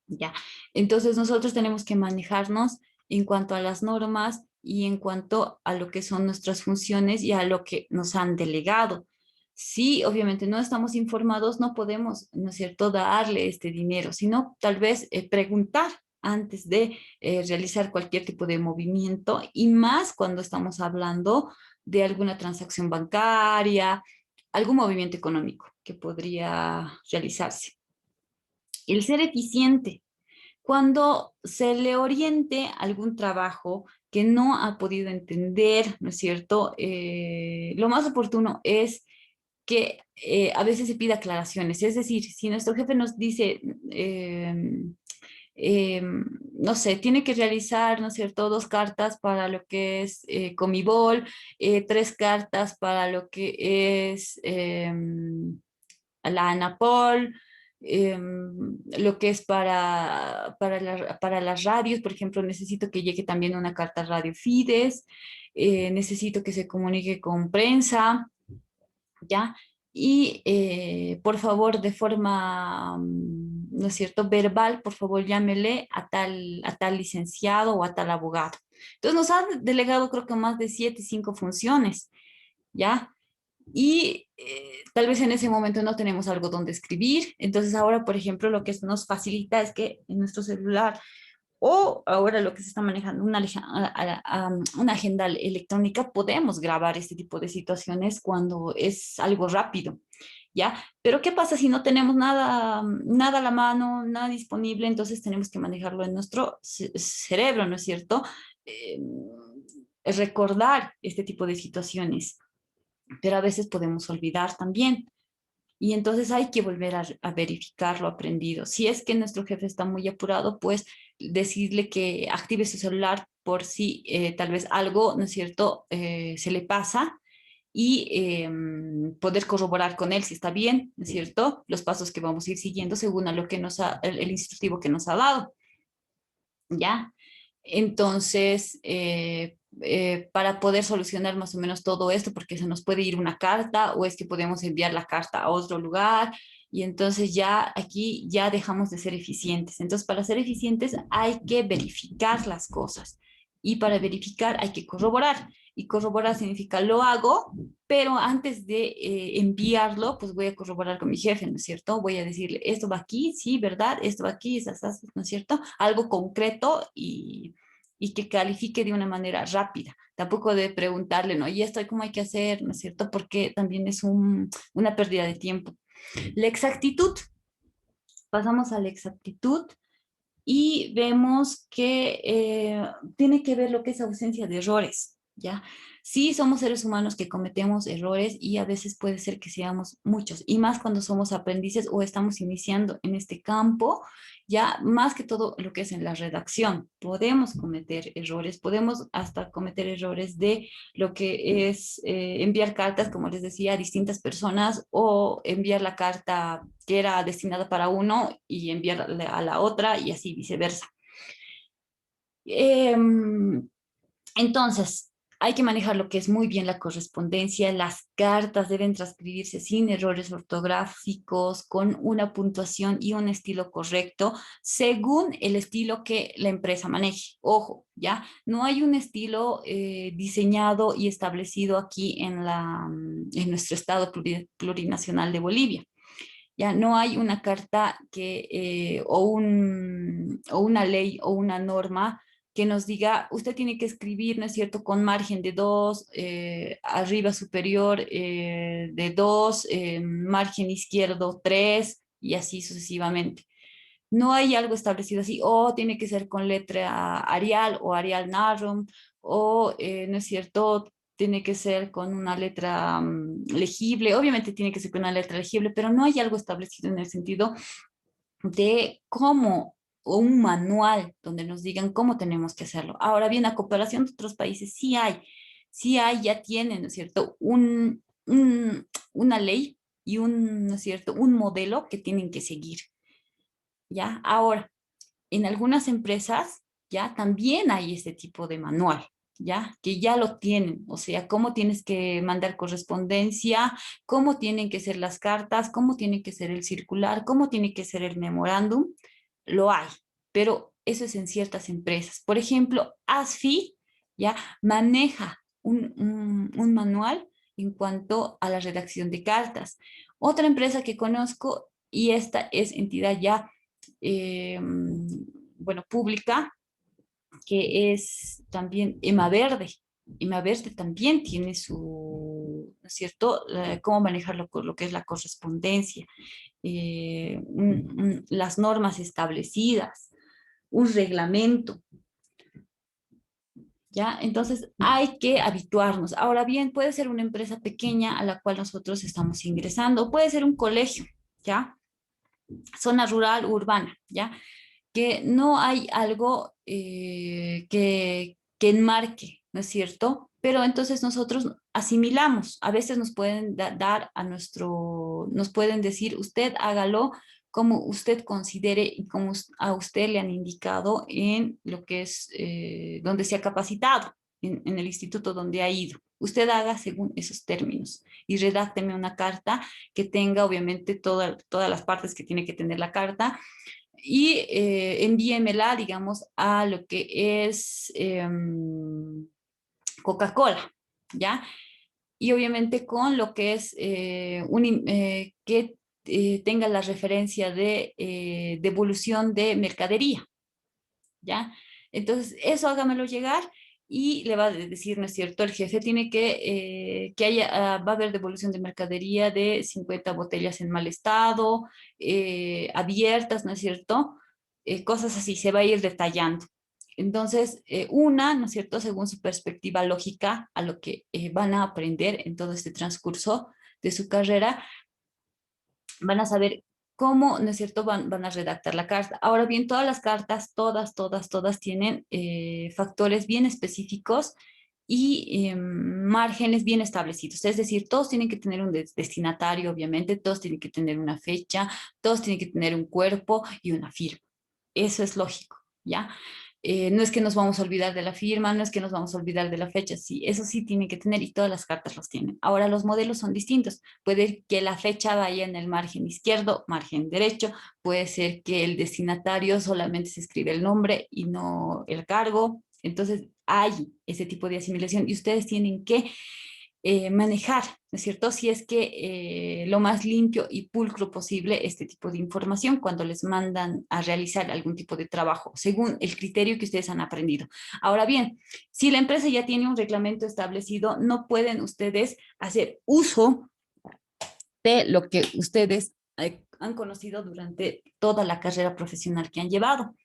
¿ya? Entonces nosotros tenemos que manejarnos en cuanto a las normas y en cuanto a lo que son nuestras funciones y a lo que nos han delegado. Si obviamente no estamos informados, no podemos, ¿no es cierto?, darle este dinero, sino tal vez preguntar antes de realizar cualquier tipo de movimiento y más cuando estamos hablando de alguna transacción bancaria, algún movimiento económico que podría realizarse. El ser eficiente. Cuando se le oriente algún trabajo que no ha podido entender, ¿no es cierto? Lo más oportuno es que a veces se pida aclaraciones. Es decir, si nuestro jefe nos dice, no sé, tiene que realizar, ¿no es cierto?, 2 cartas para lo que es Comibol, 3 cartas para lo que es la ANAPOL, lo que es para las radios, por ejemplo, necesito que llegue también una carta a Radio Fides, necesito que se comunique con prensa, ¿ya? Y por favor, de forma, ¿no es cierto?, verbal, por favor, llámele a tal licenciado o a tal abogado. Entonces nos han delegado creo que más de 7, 5 funciones, ¿ya? Y tal vez en ese momento no tenemos algo donde escribir. Entonces ahora, por ejemplo, lo que nos facilita es que en nuestro celular o ahora lo que se está manejando, una agenda electrónica, podemos grabar este tipo de situaciones cuando es algo rápido, ¿ya? Pero ¿qué pasa si no tenemos nada, nada a la mano, nada disponible? Entonces tenemos que manejarlo en nuestro cerebro, ¿no es cierto? Eh, recordar este tipo de situaciones, pero a veces podemos olvidar también. Y entonces hay que volver a verificar lo aprendido. Si es que nuestro jefe está muy apurado, pues decirle que active su celular por si tal vez algo, ¿no es cierto?, se le pasa y poder corroborar con él si está bien, ¿no es cierto?, los pasos que vamos a ir siguiendo según a lo que el instructivo que nos ha dado, ¿ya? Entonces, para poder solucionar más o menos todo esto, porque se nos puede ir una carta o es que podemos enviar la carta a otro lugar y entonces ya aquí ya dejamos de ser eficientes. Entonces, para ser eficientes hay que verificar las cosas y para verificar hay que corroborar. Y corroborar significa lo hago, pero antes de enviarlo, pues voy a corroborar con mi jefe, ¿no es cierto? Voy a decirle, esto va aquí, sí, ¿verdad? Esto va aquí, ¿no es cierto? Algo concreto y que califique de una manera rápida. Tampoco de preguntarle, ¿no? ¿Y esto cómo hay que hacer? ¿No es cierto? Porque también es una pérdida de tiempo. La exactitud. Pasamos a la exactitud y vemos que tiene que ver lo que es ausencia de errores, ¿ya? Sí, somos seres humanos que cometemos errores y a veces puede ser que seamos muchos, y más cuando somos aprendices o estamos iniciando en este campo, ya más que todo lo que es en la redacción, podemos cometer errores, podemos hasta cometer errores de lo que es enviar cartas, como les decía, a distintas personas o enviar la carta que era destinada para uno y enviarla a la otra y así viceversa. Eh, entonces, hay que manejar lo que es muy bien la correspondencia. Las cartas deben transcribirse sin errores ortográficos, con una puntuación y un estilo correcto, según el estilo que la empresa maneje. Ojo, ¿ya? No hay un estilo diseñado y establecido aquí en nuestro estado plurinacional de Bolivia. Ya no hay una carta o una ley o una norma que nos diga, usted tiene que escribir, ¿no es cierto?, con margen de 2, arriba superior de 2, margen izquierdo 3 y así sucesivamente. No hay algo establecido así, o tiene que ser con letra Arial o Arial Narrum, o, ¿no es cierto?, tiene que ser con una letra legible, obviamente tiene que ser con una letra legible, pero no hay algo establecido en el sentido de cómo, o un manual donde nos digan cómo tenemos que hacerlo. Ahora bien, a comparación de otros países, sí hay, ya tienen, ¿no es cierto?, una ley y ¿no es cierto?, un modelo que tienen que seguir, ¿ya? Ahora, en algunas empresas ya también hay este tipo de manual, ya, que ya lo tienen, o sea, cómo tienes que mandar correspondencia, cómo tienen que ser las cartas, cómo tiene que ser el circular, cómo tiene que ser el memorándum, lo hay, pero eso es en ciertas empresas. Por ejemplo, ASFI ¿ya? Maneja un manual en cuanto a la redacción de cartas. Otra empresa que conozco, y esta es entidad ya, bueno, pública, que es también Ema Verde. Ema Verde también tiene su, ¿no es cierto?, cómo manejar lo que es la correspondencia, las normas establecidas, un reglamento, ¿ya? Entonces hay que habituarnos. Ahora bien, puede ser una empresa pequeña a la cual nosotros estamos ingresando, puede ser un colegio, ¿ya? Zona rural, urbana, ¿ya? Que no hay algo que enmarque, ¿no es cierto? Pero entonces nosotros asimilamos, a veces nos pueden dar a nuestro, nos pueden decir, usted hágalo como usted considere y como a usted le han indicado en lo que es, donde se ha capacitado, en el instituto donde ha ido. Usted haga según esos términos y redácteme una carta que tenga obviamente todas las partes que tiene que tener la carta y envíemela, digamos, a lo que es Coca-Cola, ¿ya? Y obviamente con lo que es que tenga la referencia de devolución de mercadería, ¿ya? Entonces, eso hágamelo llegar y le va a decir, ¿no es cierto? El jefe tiene que haya, va a haber devolución de mercadería de 50 botellas en mal estado, abiertas, ¿no es cierto? Cosas así, se va a ir detallando. Entonces, ¿no es cierto? Según su perspectiva lógica a lo que van a aprender en todo este transcurso de su carrera, van a saber cómo, ¿no es cierto?, van a redactar la carta. Ahora bien, todas las cartas, todas tienen factores bien específicos y márgenes bien establecidos. Es decir, todos tienen que tener un destinatario, obviamente, todos tienen que tener una fecha, todos tienen que tener un cuerpo y una firma. Eso es lógico, ¿ya? No es que nos vamos a olvidar de la firma, no es que nos vamos a olvidar de la fecha, sí, eso sí tienen que tener y todas las cartas los tienen. Ahora los modelos son distintos. Puede que la fecha vaya en el margen izquierdo, margen derecho, puede ser que el destinatario solamente se escribe el nombre y no el cargo. Entonces hay ese tipo de asimilación y ustedes tienen que manejar, ¿no es cierto? Si es que lo más limpio y pulcro posible este tipo de información cuando les mandan a realizar algún tipo de trabajo, según el criterio que ustedes han aprendido. Ahora bien, si la empresa ya tiene un reglamento establecido, no pueden ustedes hacer uso de lo que ustedes han conocido durante toda la carrera profesional que han llevado.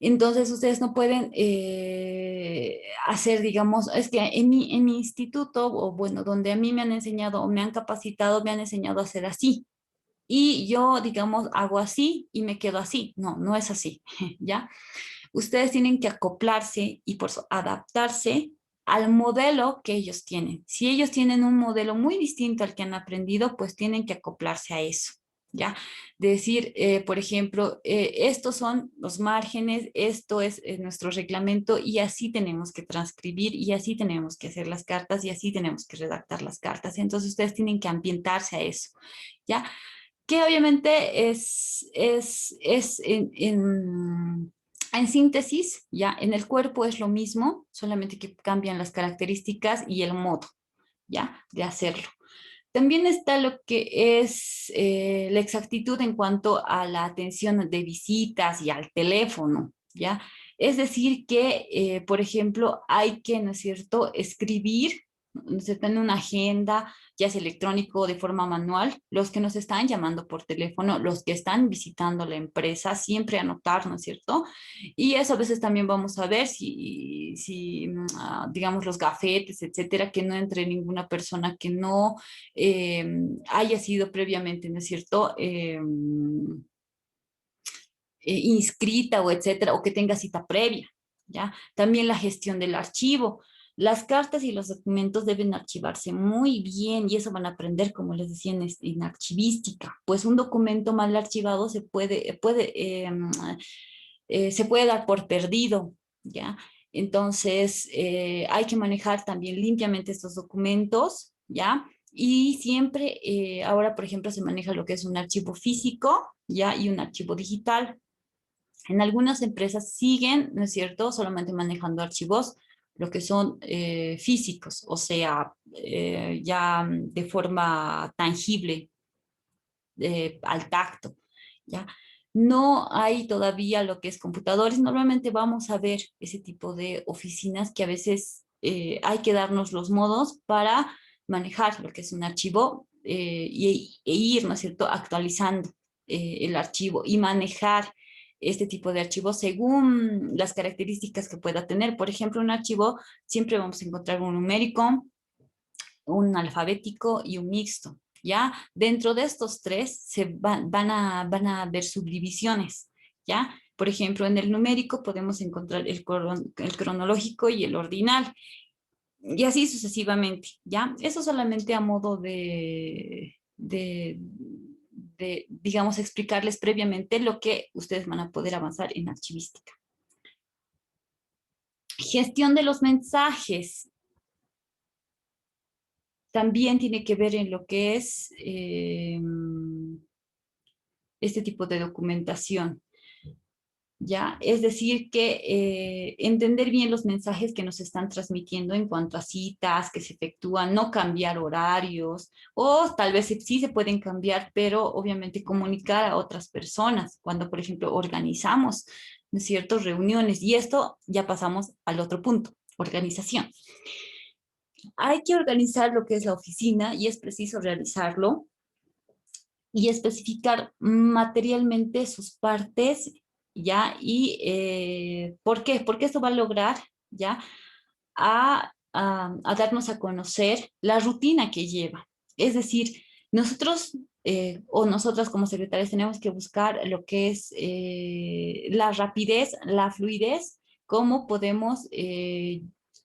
Entonces ustedes no pueden hacer, digamos, es que en mi instituto, o bueno, donde a mí me han enseñado o me han capacitado, me han enseñado a hacer así. Y yo, digamos, hago así y me quedo así. No, no es así, ¿ya? Ustedes tienen que acoplarse y por eso adaptarse al modelo que ellos tienen. Si ellos tienen un modelo muy distinto al que han aprendido, pues tienen que acoplarse a eso. ¿Ya? Decir, por ejemplo, estos son los márgenes, esto es nuestro reglamento y así tenemos que transcribir y así tenemos que hacer las cartas y así tenemos que redactar las cartas. Entonces ustedes tienen que ambientarse a eso, ¿ya? Que obviamente es en síntesis, ya, en el cuerpo es lo mismo, solamente que cambian las características y el modo, ya, de hacerlo. También está lo que es la exactitud en cuanto a la atención de visitas y al teléfono, ¿ya? Es decir, que, por ejemplo, hay que, ¿no es cierto?, escribir, ¿no es cierto?, en una agenda, ya sea electrónico o de forma manual, los que nos están llamando por teléfono, los que están visitando la empresa, siempre anotar, ¿no es cierto? Y eso a veces también vamos a ver digamos, los gafetes, etcétera, que no entre ninguna persona que no haya sido previamente, ¿no es cierto?, inscrita o etcétera, o que tenga cita previa, ¿ya? También la gestión del archivo. Las cartas y los documentos deben archivarse muy bien y eso van a aprender, como les decía, en archivística. Pues un documento mal archivado se puede dar por perdido, ¿ya? Entonces, hay que manejar también limpiamente estos documentos, ¿ya? Y siempre, ahora, por ejemplo, se maneja lo que es un archivo físico, ¿ya? Y un archivo digital. En algunas empresas siguen, ¿no es cierto?, solamente manejando archivos lo que son físicos, o sea, ya de forma tangible, al tacto, ¿ya? No hay todavía lo que es computadores. Normalmente vamos a ver ese tipo de oficinas que a veces hay que darnos los modos para manejar lo que es un archivo e ir, ¿no es cierto?, actualizando el archivo y manejar este tipo de archivos según las características que pueda tener. Por ejemplo, un archivo siempre vamos a encontrar un numérico, un alfabético y un mixto, ¿ya? Dentro de estos tres van a haber subdivisiones, ¿ya? Por ejemplo, en el numérico podemos encontrar el cronológico y el ordinal, y así sucesivamente, ¿ya? Eso solamente a modo digamos, explicarles previamente lo que ustedes van a poder avanzar en archivística. Gestión de los mensajes. También tiene que ver en lo que es este tipo de documentación, ¿ya? Es decir, que entender bien los mensajes que nos están transmitiendo en cuanto a citas que se efectúan, no cambiar horarios, o tal vez sí se pueden cambiar, pero obviamente comunicar a otras personas cuando, por ejemplo, organizamos, ¿no es cierto?, reuniones, y esto ya pasamos al otro punto, organización. Hay que organizar lo que es la oficina y es preciso realizarlo y especificar materialmente sus partes, ¿ya? Y ¿por qué? Porque esto va a lograr, ¿ya? A darnos a conocer la rutina que lleva. Es decir, nosotros o nosotras como secretarias tenemos que buscar lo que es la rapidez, la fluidez, cómo podemos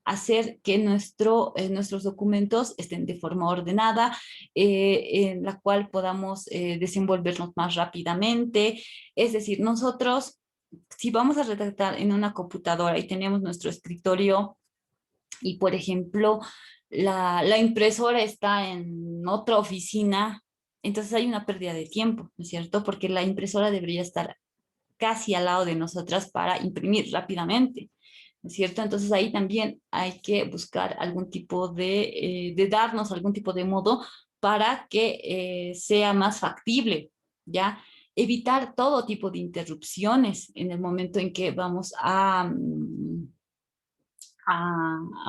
hacer que nuestros documentos estén de forma ordenada, en la cual podamos desenvolvernos más rápidamente. Es decir, nosotros, si vamos a redactar en una computadora y tenemos nuestro escritorio y, por ejemplo, la impresora está en otra oficina, entonces hay una pérdida de tiempo, ¿no es cierto? Porque la impresora debería estar casi al lado de nosotras para imprimir rápidamente, ¿no es cierto? Entonces ahí también hay que buscar algún tipo de darnos algún tipo de modo para que sea más factible, ¿ya? Evitar todo tipo de interrupciones en el momento en que vamos a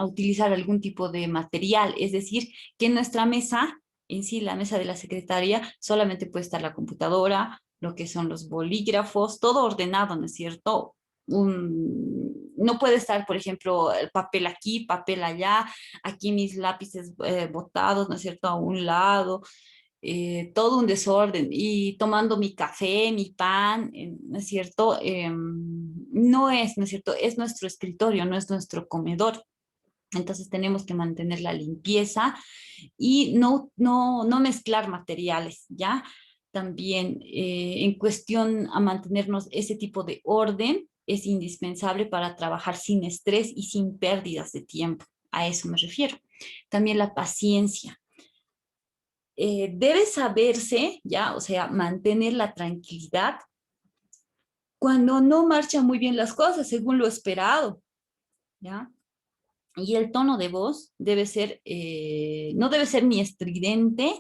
utilizar algún tipo de material, es decir, que en nuestra mesa, en sí, la mesa de la secretaria, solamente puede estar la computadora, lo que son los bolígrafos, todo ordenado, ¿no es cierto? No puede estar, por ejemplo, el papel aquí, papel allá, aquí mis lápices botados, ¿no es cierto?, a un lado, todo un desorden y tomando mi café, mi pan, ¿no es cierto? ¿No es cierto? Es nuestro escritorio, no es nuestro comedor. Entonces tenemos que mantener la limpieza y no mezclar materiales, ¿ya? También en cuestión a mantenernos ese tipo de orden es indispensable para trabajar sin estrés y sin pérdidas de tiempo. A eso me refiero. También la paciencia debe saberse, ¿ya? O sea, mantener la tranquilidad cuando no marchan muy bien las cosas según lo esperado, ¿ya? Y el tono de voz debe ser, no debe ser ni estridente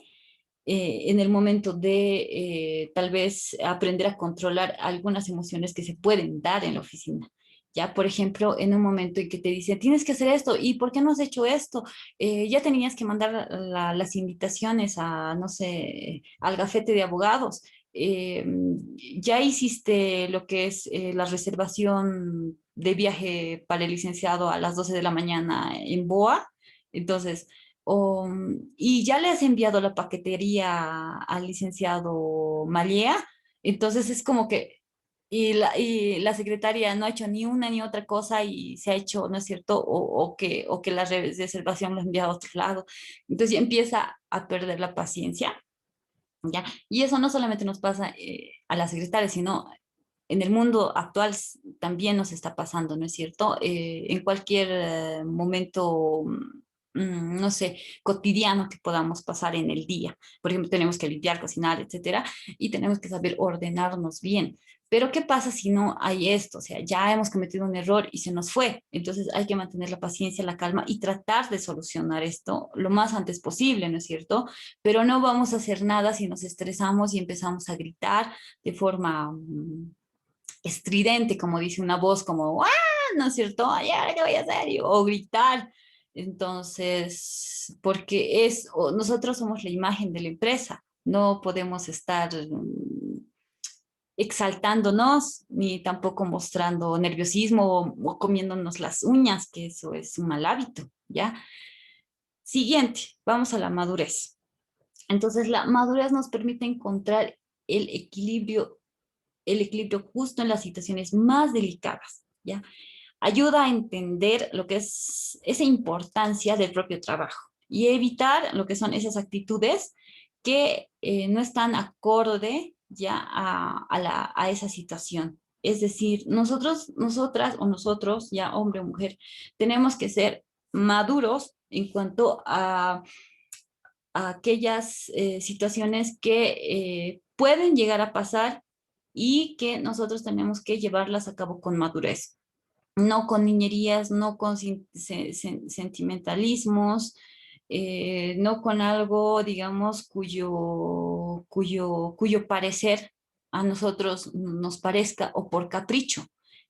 en el momento de tal vez aprender a controlar algunas emociones que se pueden dar en la oficina. Ya, por ejemplo, en un momento en que te dicen, tienes que hacer esto, ¿y por qué no has hecho esto? Ya tenías que mandar las invitaciones a, no sé, al gafete de abogados. Eh, ya hiciste lo que es la reservación de viaje para el licenciado a las 12 de la mañana en BOA. Entonces, y ya le has enviado la paquetería al licenciado Mallea, entonces es como que, y la secretaria no ha hecho ni una ni otra cosa y se ha hecho, ¿no es cierto? O que la reservación lo ha enviado a otro lado. Entonces ya empieza a perder la paciencia, ¿ya? Y eso no solamente nos pasa a la secretaria, sino en el mundo actual también nos está pasando, ¿no es cierto? En cualquier momento, no sé, cotidiano que podamos pasar en el día. Por ejemplo, tenemos que limpiar, cocinar, etcétera, y tenemos que saber ordenarnos bien. Pero ¿qué pasa si no hay esto? O sea, ya hemos cometido un error y se nos fue. Entonces hay que mantener la paciencia, la calma y tratar de solucionar esto lo más antes posible, ¿no es cierto? Pero no vamos a hacer nada si nos estresamos y empezamos a gritar de forma estridente, como dice una voz, como, ¡ah! ¿No es cierto? Ay, ¿ahora qué voy a hacer? O gritar. Entonces, porque nosotros somos la imagen de la empresa, no podemos estar exaltándonos, ni tampoco mostrando nerviosismo o comiéndonos las uñas, que eso es un mal hábito, ¿ya? Siguiente, vamos a la madurez. Entonces, la madurez nos permite encontrar el equilibrio justo en las situaciones más delicadas, ¿ya? Ayuda a entender lo que es esa importancia del propio trabajo y evitar lo que son esas actitudes que no están acorde ya a esa situación. Es decir, nosotras o nosotros, ya hombre o mujer, tenemos que ser maduros en cuanto a aquellas situaciones que pueden llegar a pasar y que nosotros tenemos que llevarlas a cabo con madurez, no con niñerías, no con sentimentalismos, no con algo, digamos, cuyo parecer a nosotros nos parezca o por capricho,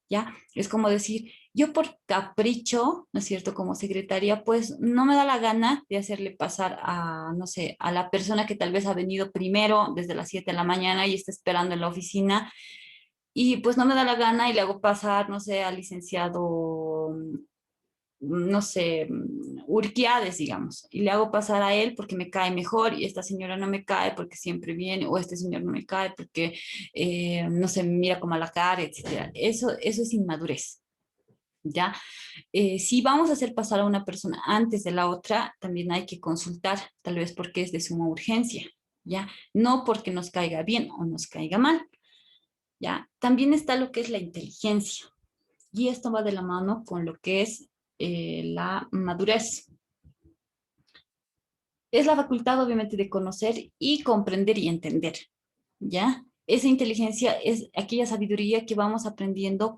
¿ya? Es como decir, yo por capricho, ¿no es cierto? Como secretaria, pues no me da la gana de hacerle pasar a, no sé, a la persona que tal vez ha venido primero desde las 7 de la mañana y está esperando en la oficina y pues no me da la gana y le hago pasar, no sé, al licenciado, no sé, Urquiades, digamos, y le hago pasar a él porque me cae mejor y esta señora no me cae porque siempre viene, o este señor no me cae porque, no sé, me mira como a la cara, etcétera. Eso es inmadurez, ¿ya? Si vamos a hacer pasar a una persona antes de la otra, también hay que consultar, tal vez porque es de suma urgencia, ¿ya? No porque nos caiga bien o nos caiga mal. ¿Ya? También está lo que es la inteligencia y esto va de la mano con lo que es la madurez. Es la facultad, obviamente, de conocer y comprender y entender, ¿ya? Esa inteligencia es aquella sabiduría que vamos aprendiendo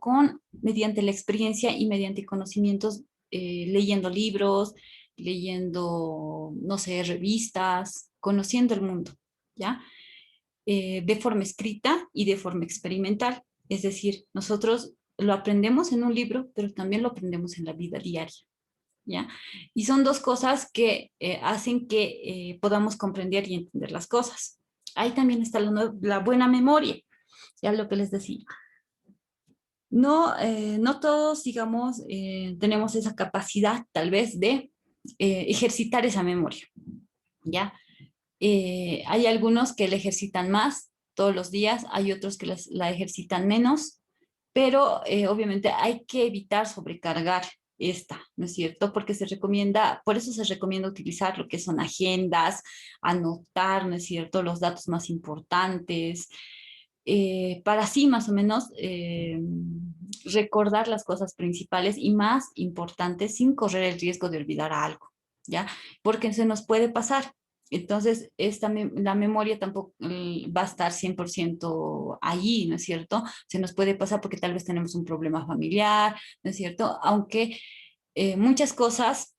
mediante la experiencia y mediante conocimientos, leyendo libros, leyendo, no sé, revistas, conociendo el mundo, ¿ya? De forma escrita y de forma experimental. Es decir, nosotros lo aprendemos en un libro, pero también lo aprendemos en la vida diaria, ¿ya? Y son dos cosas que hacen que podamos comprender y entender las cosas. Ahí también está la buena memoria, ya lo que les decía. No, no todos, digamos, tenemos esa capacidad tal vez de ejercitar esa memoria, ¿ya? Hay algunos que la ejercitan más todos los días, hay otros que la ejercitan menos, pero obviamente hay que evitar sobrecargar esta, ¿no es cierto? Porque por eso se recomienda utilizar lo que son agendas, anotar, ¿no es cierto?, los datos más importantes, para así más o menos recordar las cosas principales y más importantes sin correr el riesgo de olvidar algo, ¿ya? Porque se nos puede pasar. Entonces, la memoria tampoco va a estar 100% allí, ¿no es cierto? Se nos puede pasar porque tal vez tenemos un problema familiar, ¿no es cierto? Aunque muchas cosas,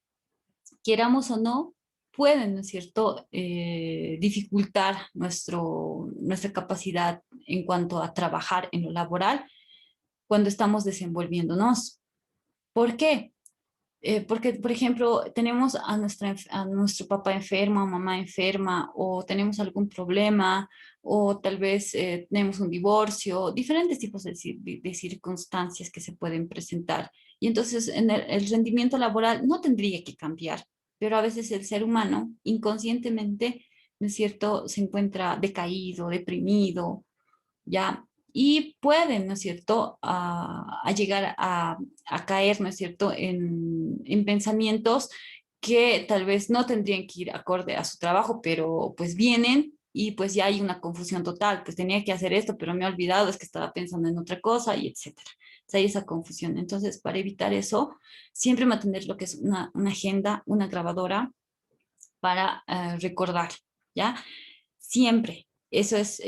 queramos o no, pueden, ¿no es cierto?, dificultar nuestra capacidad en cuanto a trabajar en lo laboral cuando estamos desenvolviéndonos. ¿Por qué? Porque, por ejemplo, tenemos a nuestro papá enfermo, a mamá enferma, o tenemos algún problema, o tal vez tenemos un divorcio, diferentes tipos de circunstancias que se pueden presentar. Y entonces el rendimiento laboral no tendría que cambiar, pero a veces el ser humano inconscientemente, ¿no es cierto?, se encuentra decaído, deprimido, ¿ya? Y pueden, ¿no es cierto?, a llegar a caer, ¿no es cierto?, en pensamientos que tal vez no tendrían que ir acorde a su trabajo, pero pues vienen y pues ya hay una confusión total, pues tenía que hacer esto, pero me he olvidado, es que estaba pensando en otra cosa y etcétera. O sea, hay esa confusión. Entonces, para evitar eso, siempre mantener lo que es una agenda, una grabadora para recordar, ¿ya? Siempre. Eso es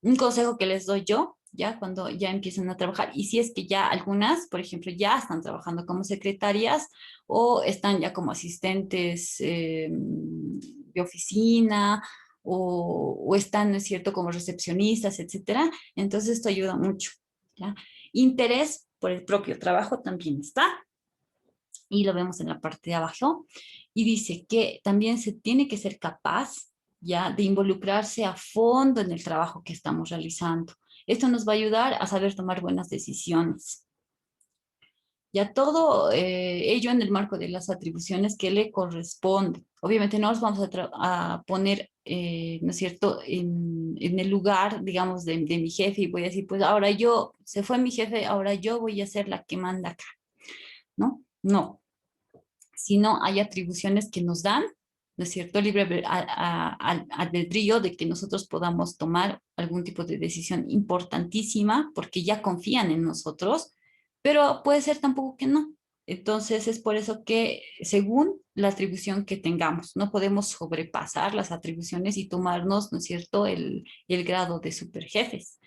un consejo que les doy yo, ya cuando ya empiezan a trabajar, y si es que ya algunas, por ejemplo, ya están trabajando como secretarias o están ya como asistentes de oficina o están, ¿no es cierto?, como recepcionistas, etcétera. Entonces esto ayuda mucho, ¿ya? Interés por el propio trabajo también está, y lo vemos en la parte de abajo, y dice que también se tiene que ser capaz ya de involucrarse a fondo en el trabajo que estamos realizando. Esto nos va a ayudar a saber tomar buenas decisiones. Ya todo ello en el marco de las atribuciones que le corresponden. Obviamente no nos vamos a poner, ¿no es cierto?, en el lugar, digamos, de mi jefe y voy a decir, pues ahora yo, se fue mi jefe, ahora yo voy a ser la que manda acá, ¿no? No, sino hay atribuciones que nos dan, ¿no es cierto?, libre albedrío de que nosotros podamos tomar algún tipo de decisión importantísima porque ya confían en nosotros, pero puede ser tampoco que no. Entonces es por eso que según la atribución que tengamos, no podemos sobrepasar las atribuciones y tomarnos, ¿no es cierto?, el grado de superjefes.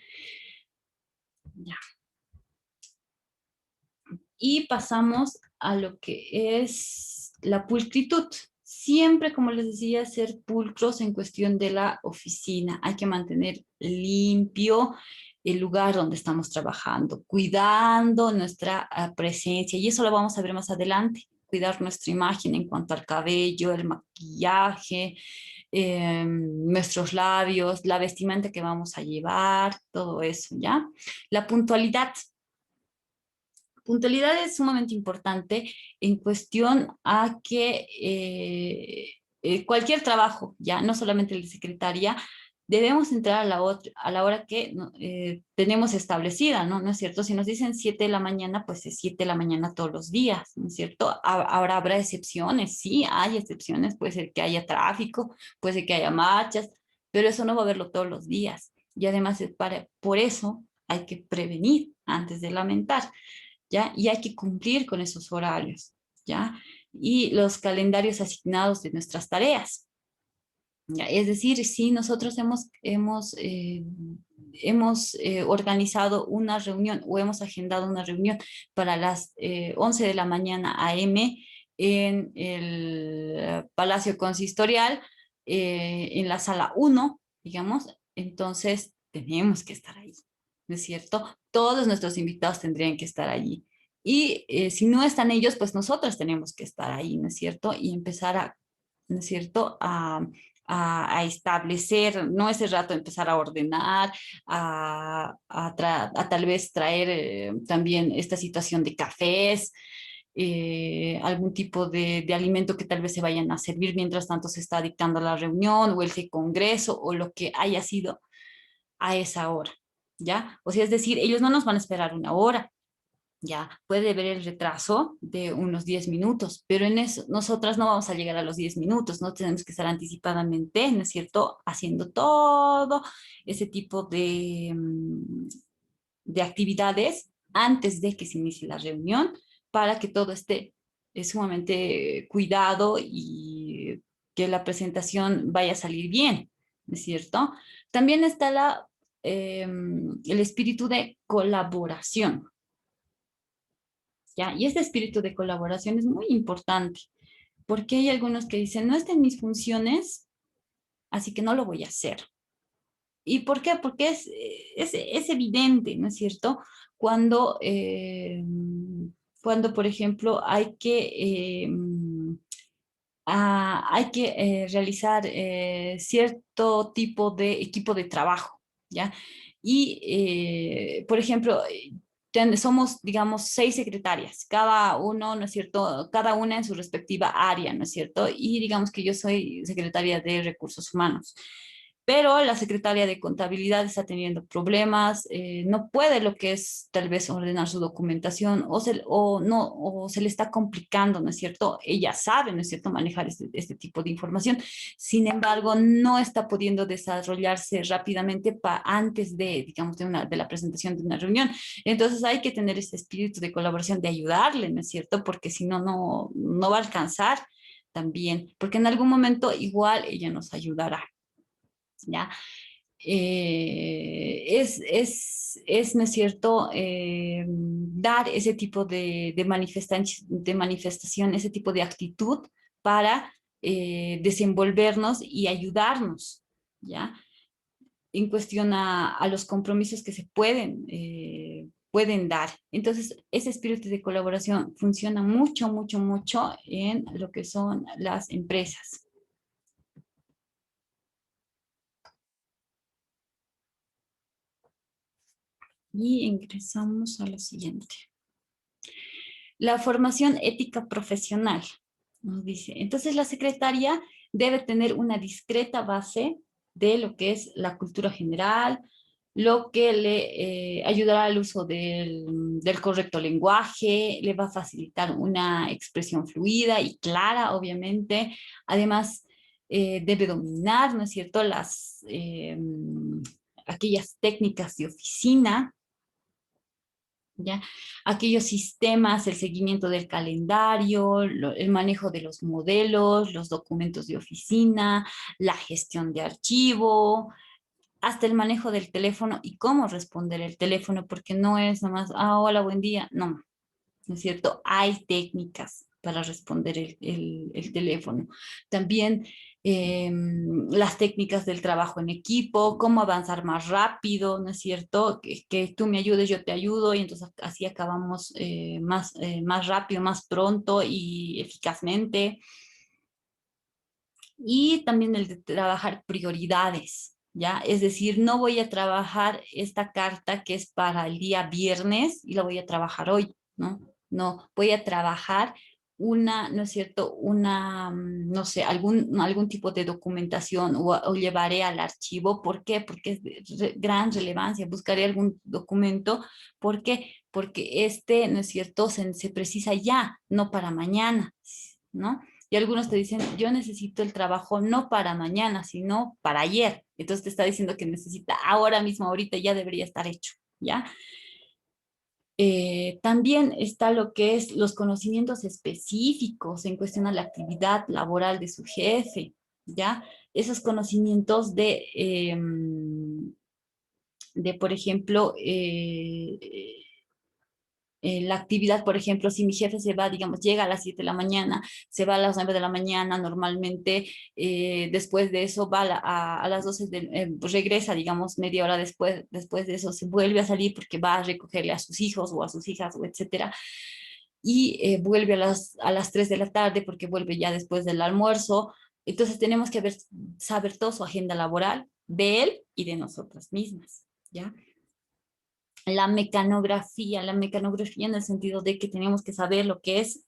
Ya. Y pasamos a lo que es la pulcritud. Siempre, como les decía, ser pulcros en cuestión de la oficina. Hay que mantener limpio el lugar donde estamos trabajando, cuidando nuestra presencia. Y eso lo vamos a ver más adelante. Cuidar nuestra imagen en cuanto al cabello, el maquillaje, nuestros labios, la vestimenta que vamos a llevar, todo eso, ¿ya? La puntualidad. Puntualidad es sumamente importante en cuestión a que cualquier trabajo, ya no solamente el de secretaria, debemos entrar a la hora que ¿no? Tenemos establecida, ¿no? ¿No es cierto? Si nos dicen 7 de la mañana, pues es 7 de la mañana todos los días, ¿no es cierto? Ahora habrá excepciones, sí, hay excepciones, puede ser que haya tráfico, puede ser que haya marchas, pero eso no va a haberlo todos los días. Y además, por eso hay que prevenir antes de lamentar. ¿Ya? Y hay que cumplir con esos horarios, ¿ya? Y los calendarios asignados de nuestras tareas, ¿ya? Es decir, si nosotros hemos organizado una reunión o hemos agendado una reunión para las 11 de la mañana AM en el Palacio Consistorial, en la sala 1, digamos, entonces tenemos que estar ahí, ¿no es cierto? Todos nuestros invitados tendrían que estar allí. Y si no están ellos, pues nosotros tenemos que estar ahí, ¿no es cierto? Y empezar a, ¿no es cierto? A establecer, no ese rato empezar a ordenar, a tal vez traer también esta situación de cafés, algún tipo de alimento que tal vez se vayan a servir mientras tanto se está dictando la reunión o el congreso o lo que haya sido a esa hora, ¿ya? O sea, es decir, ellos no nos van a esperar una hora, ya puede haber el retraso de unos 10 minutos, pero en eso nosotras no vamos a llegar a los 10 minutos, no tenemos que estar anticipadamente, ¿no es cierto?, haciendo todo ese tipo de actividades antes de que se inicie la reunión para que todo esté sumamente cuidado y que la presentación vaya a salir bien, ¿no es cierto? También está el espíritu de colaboración. ¿Ya? Y este espíritu de colaboración es muy importante, porque hay algunos que dicen, no está en mis funciones, así que no lo voy a hacer. ¿Y por qué? Porque es evidente, ¿no es cierto? Cuando, cuando por ejemplo, hay que realizar cierto tipo de equipo de trabajo, ¿ya? Y, por ejemplo, somos, digamos, 6 secretarias, cada uno, ¿no es cierto? Cada una en su respectiva área, ¿no es cierto? Y digamos que yo soy secretaria de Recursos Humanos, pero la secretaria de Contabilidad está teniendo problemas, no puede lo que es tal vez ordenar su documentación o se le está complicando, ¿no es cierto? Ella sabe, ¿no es cierto?, manejar este tipo de información. Sin embargo, no está pudiendo desarrollarse rápidamente antes de, digamos, de la presentación de una reunión. Entonces hay que tener ese espíritu de colaboración, de ayudarle, ¿no es cierto? Porque si no, no va a alcanzar también, porque en algún momento igual ella nos ayudará. ¿Ya? ¿no es cierto?, dar ese tipo de manifestación, ese tipo de actitud para desenvolvernos y ayudarnos, ¿ya? En cuestión a los compromisos que se pueden dar. Entonces, ese espíritu de colaboración funciona mucho, mucho, mucho en lo que son las empresas. Y ingresamos a lo siguiente. La formación ética profesional, nos dice. Entonces, la secretaria debe tener una discreta base de lo que es la cultura general, lo que le ayudará al uso del correcto lenguaje, le va a facilitar una expresión fluida y clara, obviamente. Además, debe dominar, ¿no es cierto?, aquellas técnicas de oficina, ¿ya? Aquellos sistemas, el seguimiento del calendario, el manejo de los modelos, los documentos de oficina, la gestión de archivo, hasta el manejo del teléfono y cómo responder el teléfono, porque no es nomás, hola, buen día, no, ¿no es cierto? Hay técnicas para responder el teléfono. También las técnicas del trabajo en equipo, cómo avanzar más rápido, ¿no es cierto? Que tú me ayudes, yo te ayudo, y entonces así acabamos más rápido, más pronto y eficazmente. Y también el de trabajar prioridades, ¿ya? Es decir, no voy a trabajar esta carta que es para el día viernes y la voy a trabajar hoy, ¿no? No, voy a trabajar ¿no es cierto? No sé, algún tipo de documentación o llevaré al archivo. ¿Por qué? Porque es de gran relevancia. Buscaré algún documento. ¿Por qué? Porque ¿no es cierto? Se precisa ya, no para mañana, ¿no? Y algunos te dicen, yo necesito el trabajo no para mañana, sino para ayer. Entonces te está diciendo que necesita ahora mismo, ahorita ya debería estar hecho, ¿ya? También está lo que es los conocimientos específicos en cuestión a la actividad laboral de su jefe, ¿ya? Esos conocimientos de por ejemplo, la actividad, por ejemplo, si mi jefe se va, digamos, llega a las 7 de la mañana, se va a las 9 de la mañana, normalmente después de eso va a las 12, pues regresa, digamos, media hora después de eso se vuelve a salir porque va a recogerle a sus hijos o a sus hijas, o etcétera, y vuelve a las 3 de la tarde porque vuelve ya después del almuerzo. Entonces tenemos que saber toda su agenda laboral de él y de nosotras mismas, ¿ya? La mecanografía en el sentido de que tenemos que saber lo que es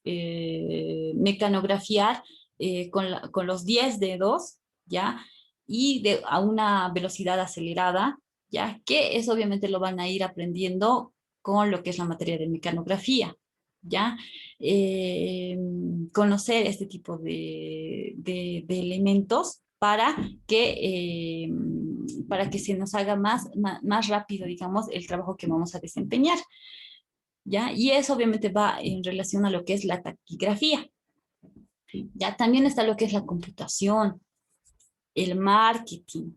mecanografiar con los 10 dedos, ¿ya? Y a una velocidad acelerada, ¿ya? Que eso obviamente lo van a ir aprendiendo con lo que es la materia de mecanografía, ¿ya? Eh, Conocer este tipo de elementos para que se nos haga más rápido, digamos, el trabajo que vamos a desempeñar, ¿ya? Y eso obviamente va en relación a lo que es la taquigrafía, ¿ya? También está lo que es la computación, el marketing,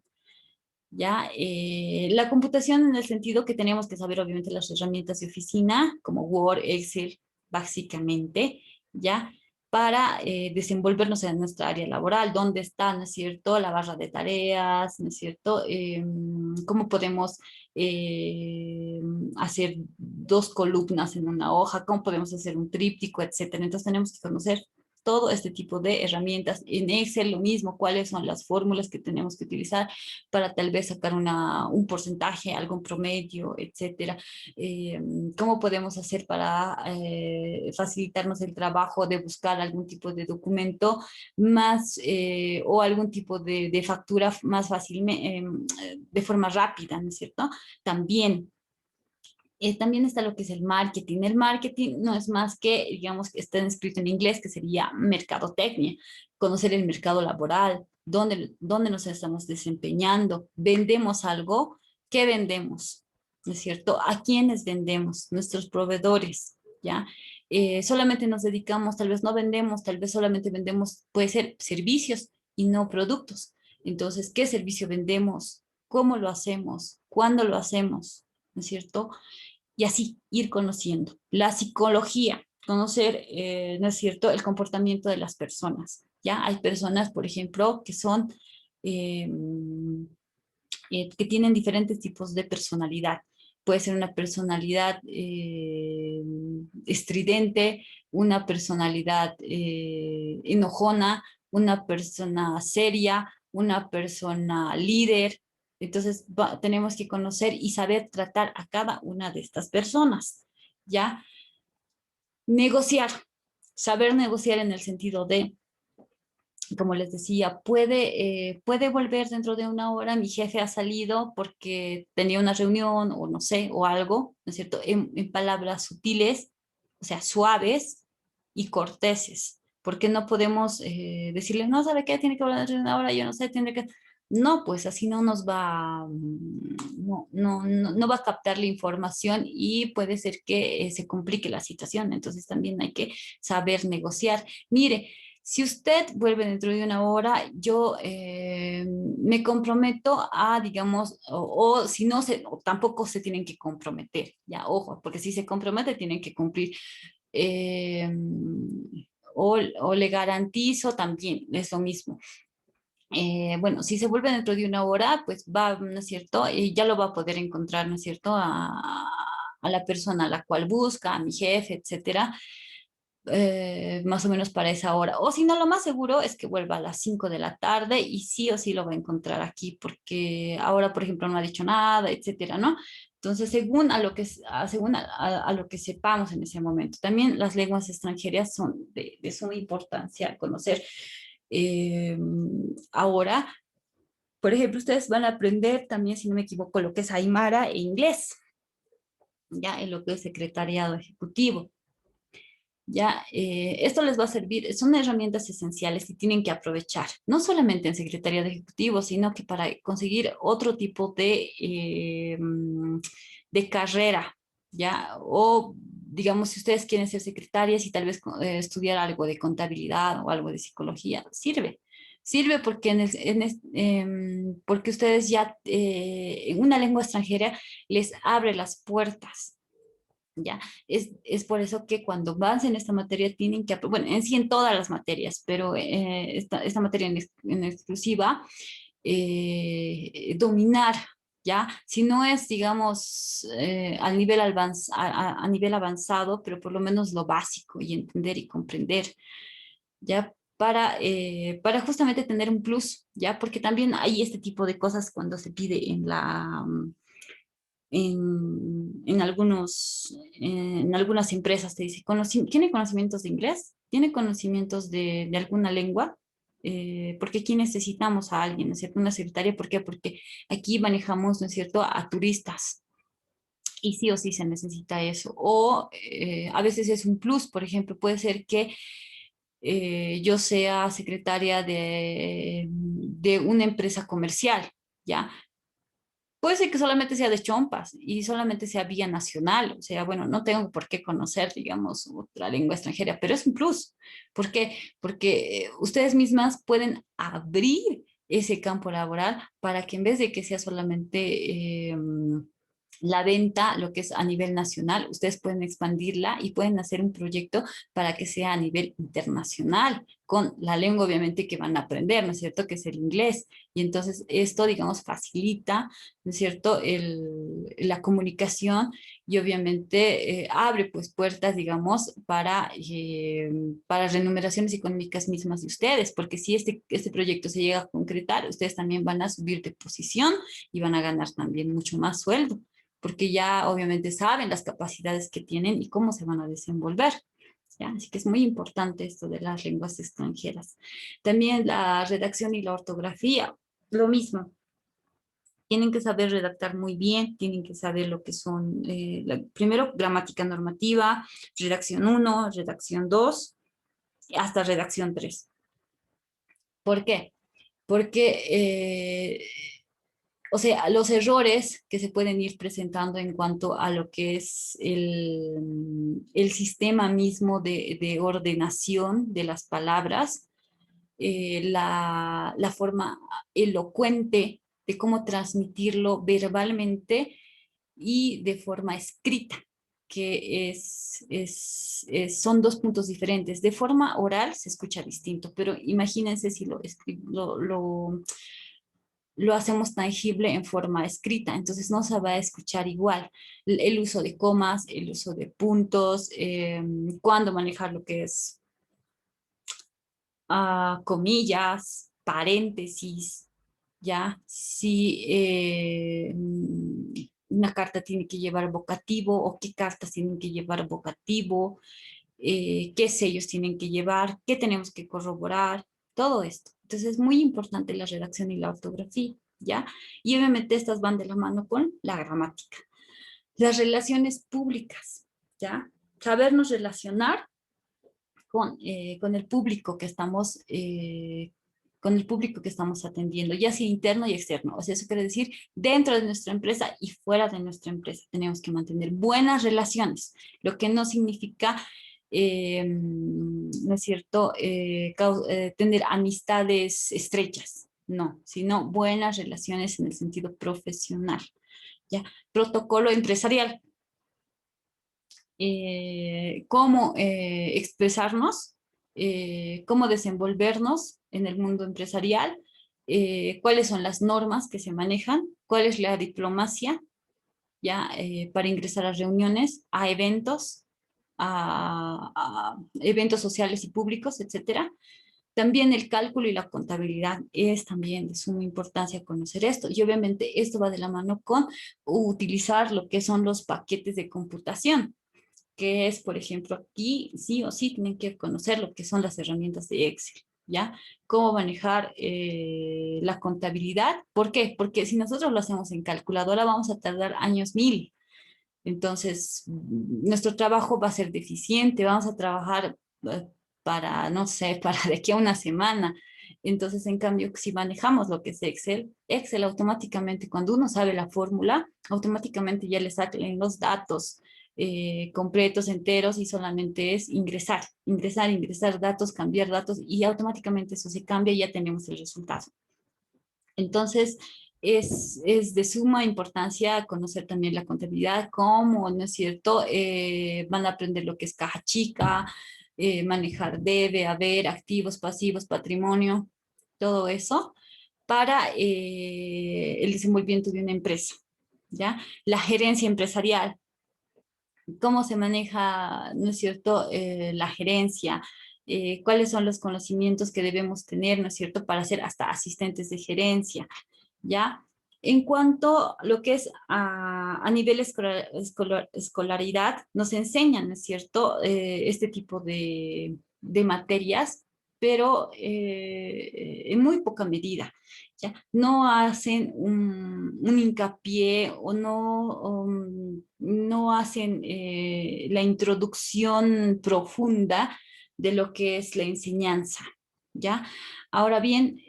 ¿ya? La computación en el sentido que tenemos que saber obviamente las herramientas de oficina, como Word, Excel, básicamente, ¿ya? Para desenvolvernos en nuestra área laboral, dónde está, ¿no es cierto?, la barra de tareas, ¿no es cierto?, cómo podemos hacer dos columnas en una hoja, cómo podemos hacer un tríptico, etcétera. Entonces tenemos que conocer todo este tipo de herramientas. En Excel lo mismo, cuáles son las fórmulas que tenemos que utilizar para tal vez sacar un porcentaje, algún promedio, etcétera. Eh, ¿Cómo podemos hacer para facilitarnos el trabajo de buscar algún tipo de documento más o algún tipo de factura más fácilmente, de forma rápida, ¿no es cierto? También también está lo que es el marketing. El marketing no es más que, digamos, que está escrito en inglés, que sería mercadotecnia, conocer el mercado laboral, dónde nos estamos desempeñando, vendemos algo, ¿qué vendemos? ¿No es cierto? ¿A quiénes vendemos? Nuestros proveedores, ¿ya? Solamente nos dedicamos, tal vez no vendemos, tal vez solamente vendemos, puede ser servicios y no productos. Entonces, ¿qué servicio vendemos? cómo lo hacemos, cuándo lo hacemos, ¿no es cierto? Y así ir conociendo. La psicología, conocer, ¿no es cierto?, el comportamiento de las personas. Ya hay personas, por ejemplo, que son, eh, que tienen diferentes tipos de personalidad. Puede ser una personalidad estridente, una personalidad enojona, una persona seria, una persona líder. Entonces tenemos que conocer y saber tratar a cada una de estas personas, ¿ya? Negociar, saber negociar en el sentido de, como les decía, puede volver dentro de una hora, mi jefe ha salido porque tenía una reunión o no sé, o algo, ¿no es cierto? En palabras sutiles, o sea, suaves y corteses, porque no podemos decirle, no, ¿sabe qué? Tiene que volver dentro de una hora, yo no sé, tiene que... No, pues así no nos va, no va a captar la información y puede ser que se complique la situación. Entonces también hay que saber negociar. Mire, si usted vuelve dentro de una hora, yo me comprometo a, digamos, o si no, o tampoco se tienen que comprometer, ya, ojo, porque si se compromete tienen que cumplir. Eh, o le garantizo también, es lo mismo. Bueno, si se vuelve dentro de una hora, pues va, ¿no es cierto? Y ya lo va a poder encontrar, ¿no es cierto? A la persona a la cual busca, a mi jefe, etcétera, más o menos para esa hora. O si no, lo más seguro es que vuelva a las 5 de la tarde y sí o sí lo va a encontrar aquí, porque ahora, por ejemplo, no ha dicho nada, etcétera, ¿no? Entonces, según a lo que, según a lo que sepamos en ese momento. También las lenguas extranjeras son de suma importancia conocer. Eh, ahora, por ejemplo, ustedes van a aprender también, si no me equivoco, lo que es Aymara e inglés, ya en lo que es secretariado ejecutivo. Ya, esto les va a servir, son herramientas esenciales y tienen que aprovechar, no solamente en Secretaría de Ejecutivo, sino que para conseguir otro tipo de carrera, ¿ya? O, digamos, si ustedes quieren ser secretarias y tal vez estudiar algo de contabilidad o algo de psicología, sirve. Sirve porque, porque ustedes ya en una lengua extranjera les abre las puertas. ¿Ya? Es por eso que cuando avancen esta materia tienen que, bueno, en sí en todas las materias, pero esta materia en exclusiva, dominar, ¿ya? Si no es, digamos, a nivel avanzado, pero por lo menos lo básico y entender y comprender, ¿ya? Para justamente tener un plus, ¿ya? Porque también hay este tipo de cosas cuando se pide en algunas empresas te dice, ¿tiene conocimientos de inglés? ¿Tiene conocimientos de alguna lengua? Porque aquí necesitamos a alguien, ¿no es cierto? Una secretaria, ¿por qué? Porque aquí manejamos, ¿no es cierto?, a turistas. Y sí o sí se necesita eso. O a veces es un plus, por ejemplo, puede ser que yo sea secretaria de una empresa comercial, ¿ya? Puede ser que solamente sea de Chompas y solamente sea vía nacional, o sea, bueno, no tengo por qué conocer, digamos, otra lengua extranjera, pero es un plus. ¿Por qué? Porque ustedes mismas pueden abrir ese campo laboral para que en vez de que sea solamente la venta, lo que es a nivel nacional, ustedes pueden expandirla y pueden hacer un proyecto para que sea a nivel internacional, con la lengua obviamente que van a aprender, ¿no es cierto? Que es el inglés. Y entonces esto, digamos, facilita, ¿no es cierto?, la comunicación y obviamente abre pues puertas, digamos, para remuneraciones económicas mismas de ustedes, porque si este proyecto se llega a concretar, ustedes también van a subir de posición y van a ganar también mucho más sueldo, porque ya obviamente saben las capacidades que tienen y cómo se van a desenvolver. ¿Ya? Así que es muy importante esto de las lenguas extranjeras. También la redacción y la ortografía, lo mismo. Tienen que saber redactar muy bien, tienen que saber lo que son, primero, gramática normativa, redacción uno, redacción 2, hasta redacción 3. ¿Por qué? Porque, o sea, los errores que se pueden ir presentando en cuanto a lo que es el sistema mismo de ordenación de las palabras, la forma elocuente, de cómo transmitirlo verbalmente y de forma escrita, que son dos puntos diferentes. De forma oral se escucha distinto, pero imagínense si lo hacemos tangible en forma escrita, entonces no se va a escuchar igual. El uso de comas, el uso de puntos, cuándo manejar lo que es comillas, paréntesis, ¿ya? Si una carta tiene que llevar vocativo o qué cartas tienen que llevar vocativo, qué sellos tienen que llevar, qué tenemos que corroborar, todo esto. Entonces es muy importante la redacción y la ortografía, ¿ya? Y obviamente estas van de la mano con la gramática. Las relaciones públicas, ¿ya? Sabernos relacionar con el público que estamos, con el público que estamos atendiendo, ya sea interno y externo. O sea, eso quiere decir dentro de nuestra empresa y fuera de nuestra empresa. Tenemos que mantener buenas relaciones, lo que no significa, ¿no es cierto?, tener amistades estrechas, no, sino buenas relaciones en el sentido profesional. ¿Ya? Protocolo empresarial, cómo expresarnos, cómo desenvolvernos en el mundo empresarial, cuáles son las normas que se manejan, cuál es la diplomacia, ya, para ingresar a reuniones, a eventos, a eventos sociales y públicos, etcétera. También el cálculo y la contabilidad es también de suma importancia conocer esto. Y obviamente esto va de la mano con utilizar lo que son los paquetes de computación, que es, por ejemplo, aquí sí o sí tienen que conocer lo que son las herramientas de Excel, ¿ya? Cómo manejar la contabilidad. ¿Por qué? Porque si nosotros lo hacemos en calculadora vamos a tardar años mil. Entonces, nuestro trabajo va a ser deficiente, vamos a trabajar para, no sé, para de aquí a una semana. Entonces, en cambio, si manejamos lo que es Excel, Excel automáticamente, cuando uno sabe la fórmula, automáticamente ya le salen los datos completos, enteros, y solamente es ingresar, ingresar, ingresar datos, cambiar datos, y automáticamente eso se cambia y ya tenemos el resultado. Entonces, es de suma importancia conocer también la contabilidad, cómo, ¿no es cierto? Van a aprender lo que es caja chica, manejar debe, haber, activos, pasivos, patrimonio, todo eso para el desenvolvimiento de una empresa, ¿ya? La gerencia empresarial, cómo se maneja, ¿no es cierto?, la gerencia, cuáles son los conocimientos que debemos tener, ¿no es cierto?, para ser hasta asistentes de gerencia, ¿ya? En cuanto a lo que es a nivel escolaridad, nos enseñan, ¿no es cierto?, este tipo de materias, pero en muy poca medida, ¿ya? No hacen un hincapié o no hacen la introducción profunda de lo que es la enseñanza, ¿ya? Ahora bien,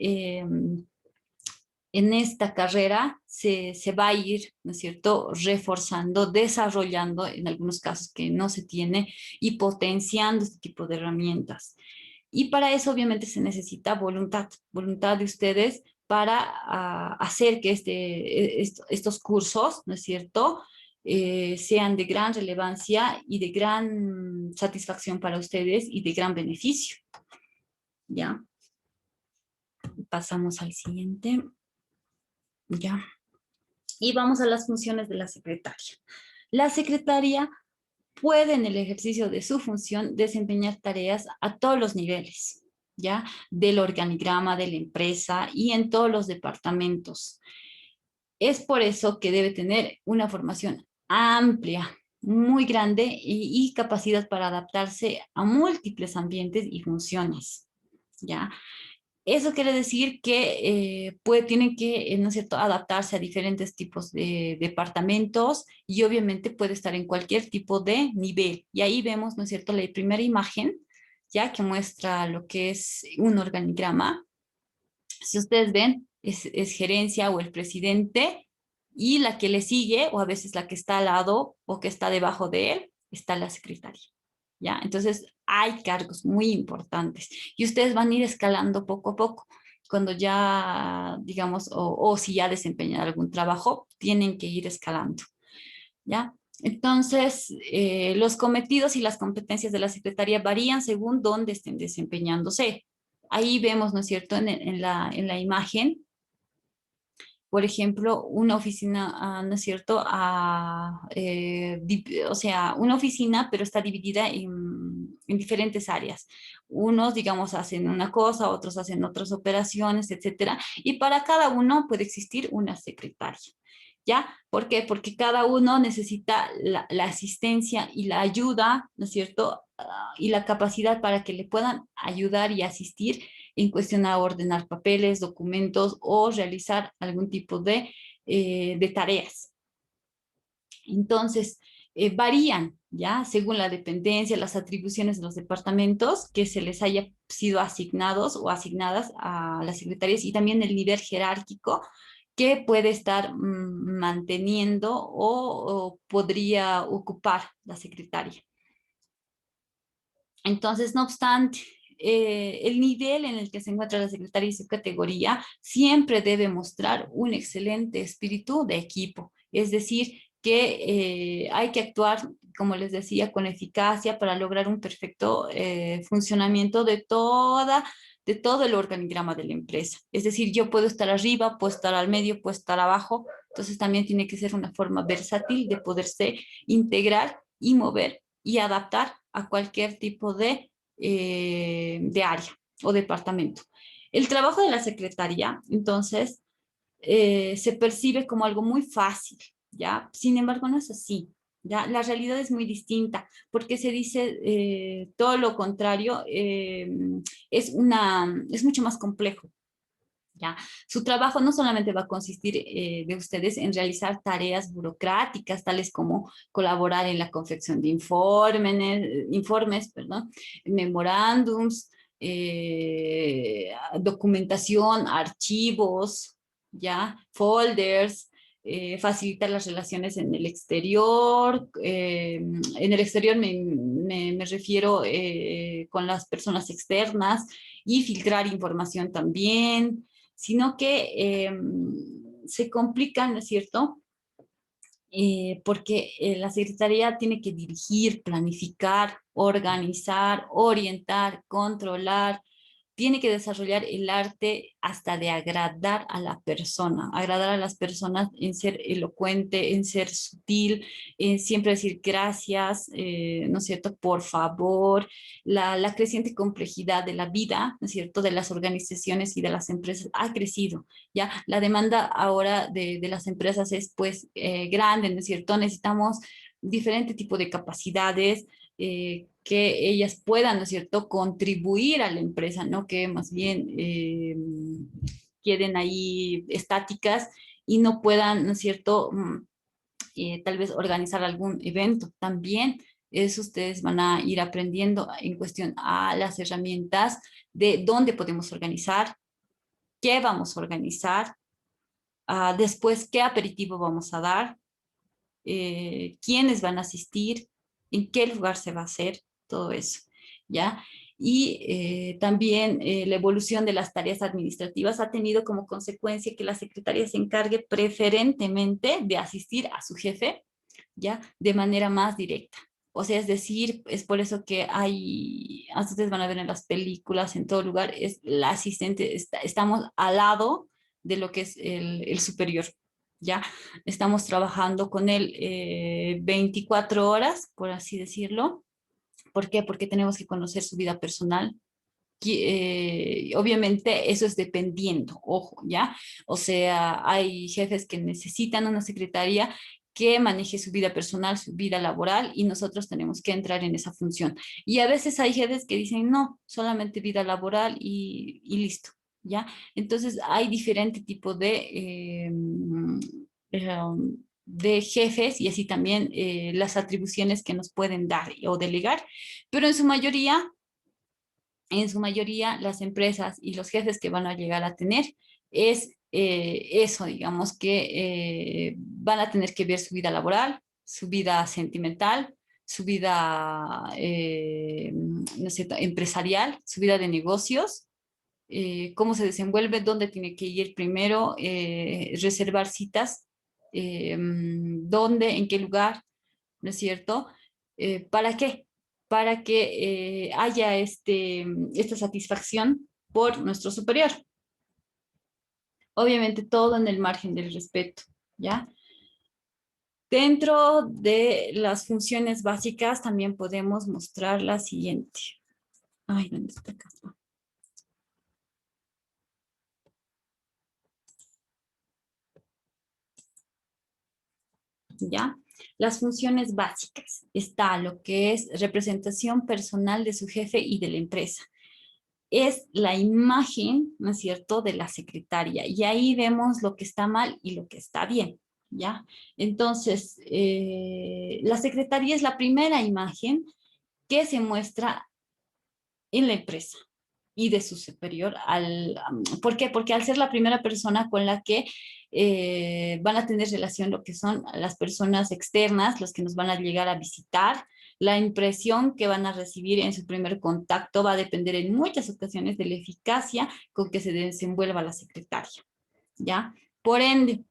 en esta carrera se va a ir, ¿no es cierto?, reforzando, desarrollando, en algunos casos que no se tiene, y potenciando este tipo de herramientas. Y para eso obviamente se necesita voluntad, voluntad de ustedes para hacer que estos cursos, ¿no es cierto?, sean de gran relevancia y de gran satisfacción para ustedes y de gran beneficio. ¿Ya? Pasamos al siguiente. ¿Ya? Y vamos a las funciones de la secretaria. La secretaria puede en el ejercicio de su función desempeñar tareas a todos los niveles, ¿ya? Del organigrama de la empresa y en todos los departamentos. Es por eso que debe tener una formación amplia, muy grande y capacidad para adaptarse a múltiples ambientes y funciones, ¿ya? Eso quiere decir que tienen que, ¿no es cierto?, adaptarse a diferentes tipos de departamentos, y obviamente puede estar en cualquier tipo de nivel. Y ahí vemos, ¿no es cierto?, la primera imagen, ya que muestra lo que es un organigrama. Si ustedes ven, es gerencia o el presidente, y la que le sigue, o a veces la que está al lado o que está debajo de él, está la secretaria. ¿Ya? Entonces, hay cargos muy importantes y ustedes van a ir escalando poco a poco. cuando ya, digamos, o si ya desempeñan algún trabajo, tienen que ir escalando, ¿ya? Entonces, los cometidos y las competencias de la Secretaría varían según dónde estén desempeñándose. Ahí vemos, ¿no es cierto?, en la imagen, por ejemplo, una oficina, ¿no es cierto? O sea, una oficina, pero está dividida en diferentes áreas. Unos, digamos, hacen una cosa, otros hacen otras operaciones, etcétera. Y para cada uno puede existir una secretaria. ¿Ya? ¿Por qué? Porque cada uno necesita la asistencia y la ayuda, ¿no es cierto? Y la capacidad para que le puedan ayudar y asistir en cuestión a ordenar papeles, documentos o realizar algún tipo de tareas. Entonces, varían, ¿ya? Según la dependencia, las atribuciones de los departamentos que se les haya sido asignados o asignadas a las secretarias y también el nivel jerárquico que puede estar manteniendo o podría ocupar la secretaria. Entonces, no obstante, el nivel en el que se encuentra la secretaria y su categoría siempre debe mostrar un excelente espíritu de equipo. Es decir, que hay que actuar, como les decía, con eficacia para lograr un perfecto funcionamiento de todo el organigrama de la empresa. Es decir, yo puedo estar arriba, puedo estar al medio, puedo estar abajo. Entonces, también tiene que ser una forma versátil de poderse integrar y mover y adaptar a cualquier tipo de área o departamento. El trabajo de la secretaría, entonces, se percibe como algo muy fácil, ¿ya? Sin embargo, no es así, ¿ya? La realidad es muy distinta, porque se dice todo lo contrario, es mucho más complejo. ¿Ya? Su trabajo no solamente va a consistir de ustedes en realizar tareas burocráticas, tales como colaborar en la confección de informes, perdón, memorándums, documentación, archivos, ¿ya? Folders, facilitar las relaciones en el exterior. En el exterior me refiero con las personas externas y filtrar información también, sino que se complican, ¿no es cierto? Porque la Secretaría tiene que dirigir, planificar, organizar, orientar, controlar, tiene que desarrollar el arte hasta de agradar a la persona, agradar a las personas en ser elocuente, en ser sutil, en siempre decir gracias, ¿no es cierto? Por favor, la creciente complejidad de la vida, ¿no es cierto? De las organizaciones y de las empresas ha crecido, ¿ya? La demanda ahora de las empresas es pues grande, ¿no es cierto? Necesitamos diferente tipo de capacidades, que ellas puedan, ¿no es cierto?, contribuir a la empresa, ¿no? Que más bien queden ahí estáticas y no puedan, ¿no es cierto?, tal vez organizar algún evento. También eso ustedes van a ir aprendiendo en cuestión a las herramientas de dónde podemos organizar, qué vamos a organizar, después qué aperitivo vamos a dar, quiénes van a asistir, en qué lugar se va a hacer, todo eso, ¿ya? Y también la evolución de las tareas administrativas ha tenido como consecuencia que la secretaria se encargue preferentemente de asistir a su jefe, ¿ya? De manera más directa. O sea, es decir, es por eso que ustedes van a ver en las películas, en todo lugar, es la asistente, estamos al lado de lo que es el superior, ¿ya? Estamos trabajando con él 24 horas, por así decirlo. ¿Por qué? Porque tenemos que conocer su vida personal. Obviamente eso es dependiendo, ojo, ¿ya? O sea, hay jefes que necesitan una secretaria que maneje su vida personal, su vida laboral, y nosotros tenemos que entrar en esa función. Y a veces hay jefes que dicen, no, solamente vida laboral y listo, ¿ya? Entonces hay diferente tipo de jefes y así también las atribuciones que nos pueden dar o delegar, pero en su mayoría las empresas y los jefes que van a llegar a tener es eso, digamos, que van a tener que ver su vida laboral, su vida sentimental, su vida, no sé, empresarial, su vida de negocios, cómo se desenvuelve, dónde tiene que ir primero, reservar citas, dónde, en qué lugar, ¿no es cierto? ¿Para qué? Para que haya esta satisfacción por nuestro superior. Obviamente todo en el margen del respeto, ¿ya? Dentro de las funciones básicas también podemos mostrar la siguiente. Ay, ¿dónde está acá? ¿Ya? Las funciones básicas. Está lo que es representación personal de su jefe y de la empresa. Es la imagen, ¿no es cierto?, de la secretaria. Y ahí vemos lo que está mal y lo que está bien, ¿ya? Entonces, la secretaria es la primera imagen que se muestra en la empresa y de su superior. ¿Por qué? Porque al ser la primera persona con la que van a tener relación lo que son las personas externas, los que nos van a llegar a visitar, la impresión que van a recibir en su primer contacto va a depender en muchas ocasiones de la eficacia con que se desenvuelva la secretaria, ¿ya? Por ende,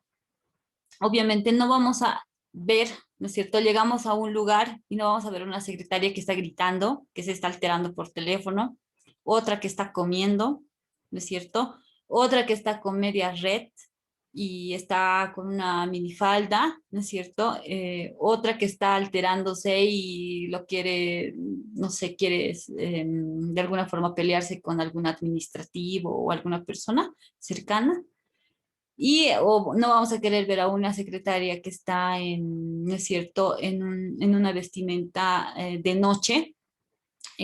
obviamente no vamos a ver, ¿no es cierto? Llegamos a un lugar y no vamos a ver una secretaria que está gritando, que se está alterando por teléfono, otra que está comiendo, ¿no es cierto? Otra que está con media red y está con una minifalda, ¿no es cierto? Otra que está alterándose y lo quiere, no sé, quiere de alguna forma pelearse con algún administrativo o alguna persona cercana. Y o no vamos a querer ver a una secretaria que está en, ¿no es cierto?, en una vestimenta de noche,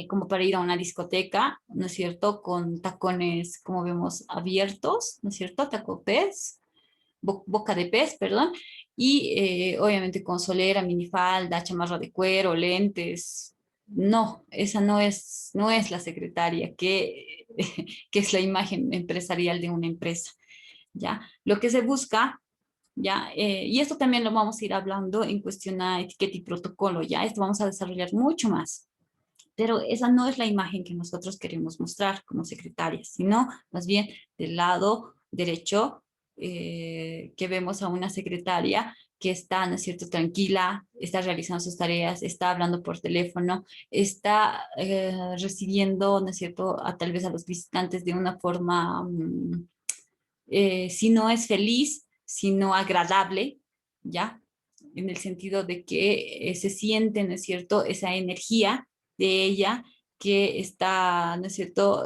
como para ir a una discoteca, ¿no es cierto?, con tacones, como vemos, abiertos, ¿no es cierto?, taco pez, boca de pez, perdón, y obviamente con solera, minifalda, chamarra de cuero, lentes. No, esa no es la secretaria que es la imagen empresarial de una empresa. ¿Ya? Lo que se busca, ¿ya? Y esto también lo vamos a ir hablando en cuestión a etiqueta y protocolo, ¿ya? Esto vamos a desarrollar mucho más. Pero esa no es la imagen que nosotros queremos mostrar como secretarias, sino más bien del lado derecho, que vemos a una secretaria que está, ¿no es cierto?, tranquila, está realizando sus tareas, está hablando por teléfono, está recibiendo, ¿no es cierto?, tal vez a los visitantes de una forma si no es feliz, sino agradable, ¿ya? En el sentido de que se siente, ¿no es cierto?, esa energía de ella que está, ¿no es cierto?,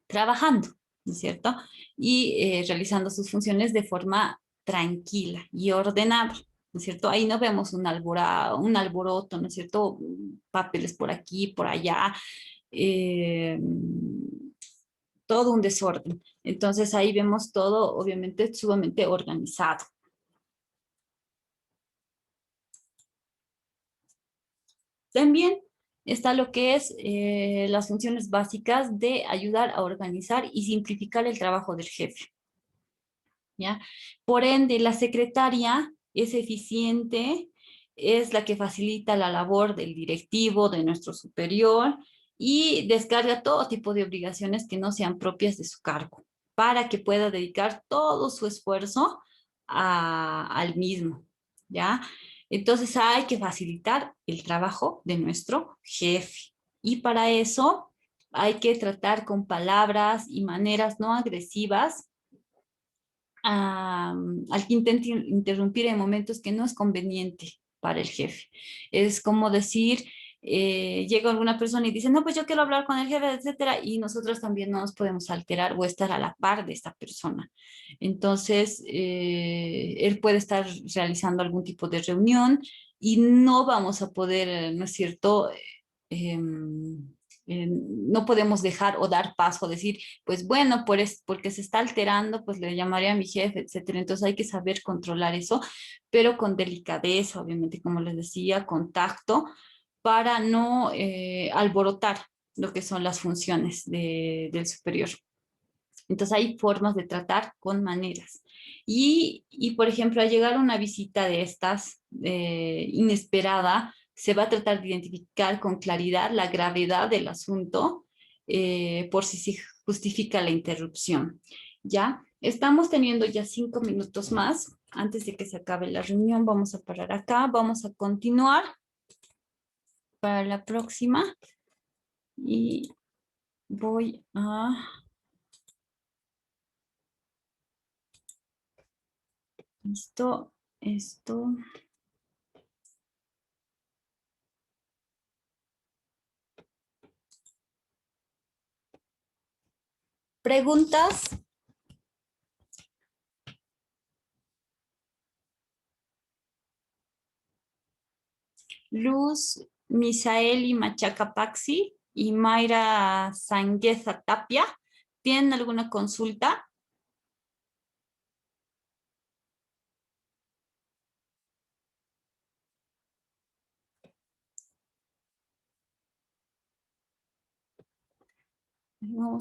trabajando, ¿no es cierto? Y realizando sus funciones de forma tranquila y ordenada, ¿no es cierto? Ahí no vemos un alboroto, ¿no es cierto? Papeles por aquí, por allá, eh, todo un desorden. Entonces ahí vemos todo, obviamente, sumamente organizado. También está lo que es las funciones básicas de ayudar a organizar y simplificar el trabajo del jefe, ¿ya? Por ende, la secretaria es eficiente, es la que facilita la labor del directivo, de nuestro superior y descarga todo tipo de obligaciones que no sean propias de su cargo para que pueda dedicar todo su esfuerzo al mismo, ¿ya? Entonces hay que facilitar el trabajo de nuestro jefe y para eso hay que tratar con palabras y maneras no agresivas al que intente interrumpir en momentos que no es conveniente para el jefe. Es como decir, llega alguna persona y dice, no, pues yo quiero hablar con el jefe, etcétera, y nosotros también no nos podemos alterar o estar a la par de esta persona. Entonces, él puede estar realizando algún tipo de reunión y no vamos a poder, ¿no es cierto? No podemos dejar o dar paso, decir, pues bueno, porque se está alterando, pues le llamaré a mi jefe, etcétera. Entonces hay que saber controlar eso, pero con delicadeza, obviamente, como les decía, con tacto, para no alborotar lo que son las funciones del superior. Entonces hay formas de tratar con maneras. Por ejemplo, al llegar a una visita de estas inesperada, se va a tratar de identificar con claridad la gravedad del asunto, por si se justifica la interrupción. ¿Ya? Estamos teniendo ya 5 minutos más. Antes de que se acabe la reunión, vamos a parar acá. Vamos a continuar para la próxima. Y voy a... Listo, esto. ¿Preguntas? Luz Misaeli Machaca Paxi y Mayra Sangueza Tapia. ¿Tienen alguna consulta? Vamos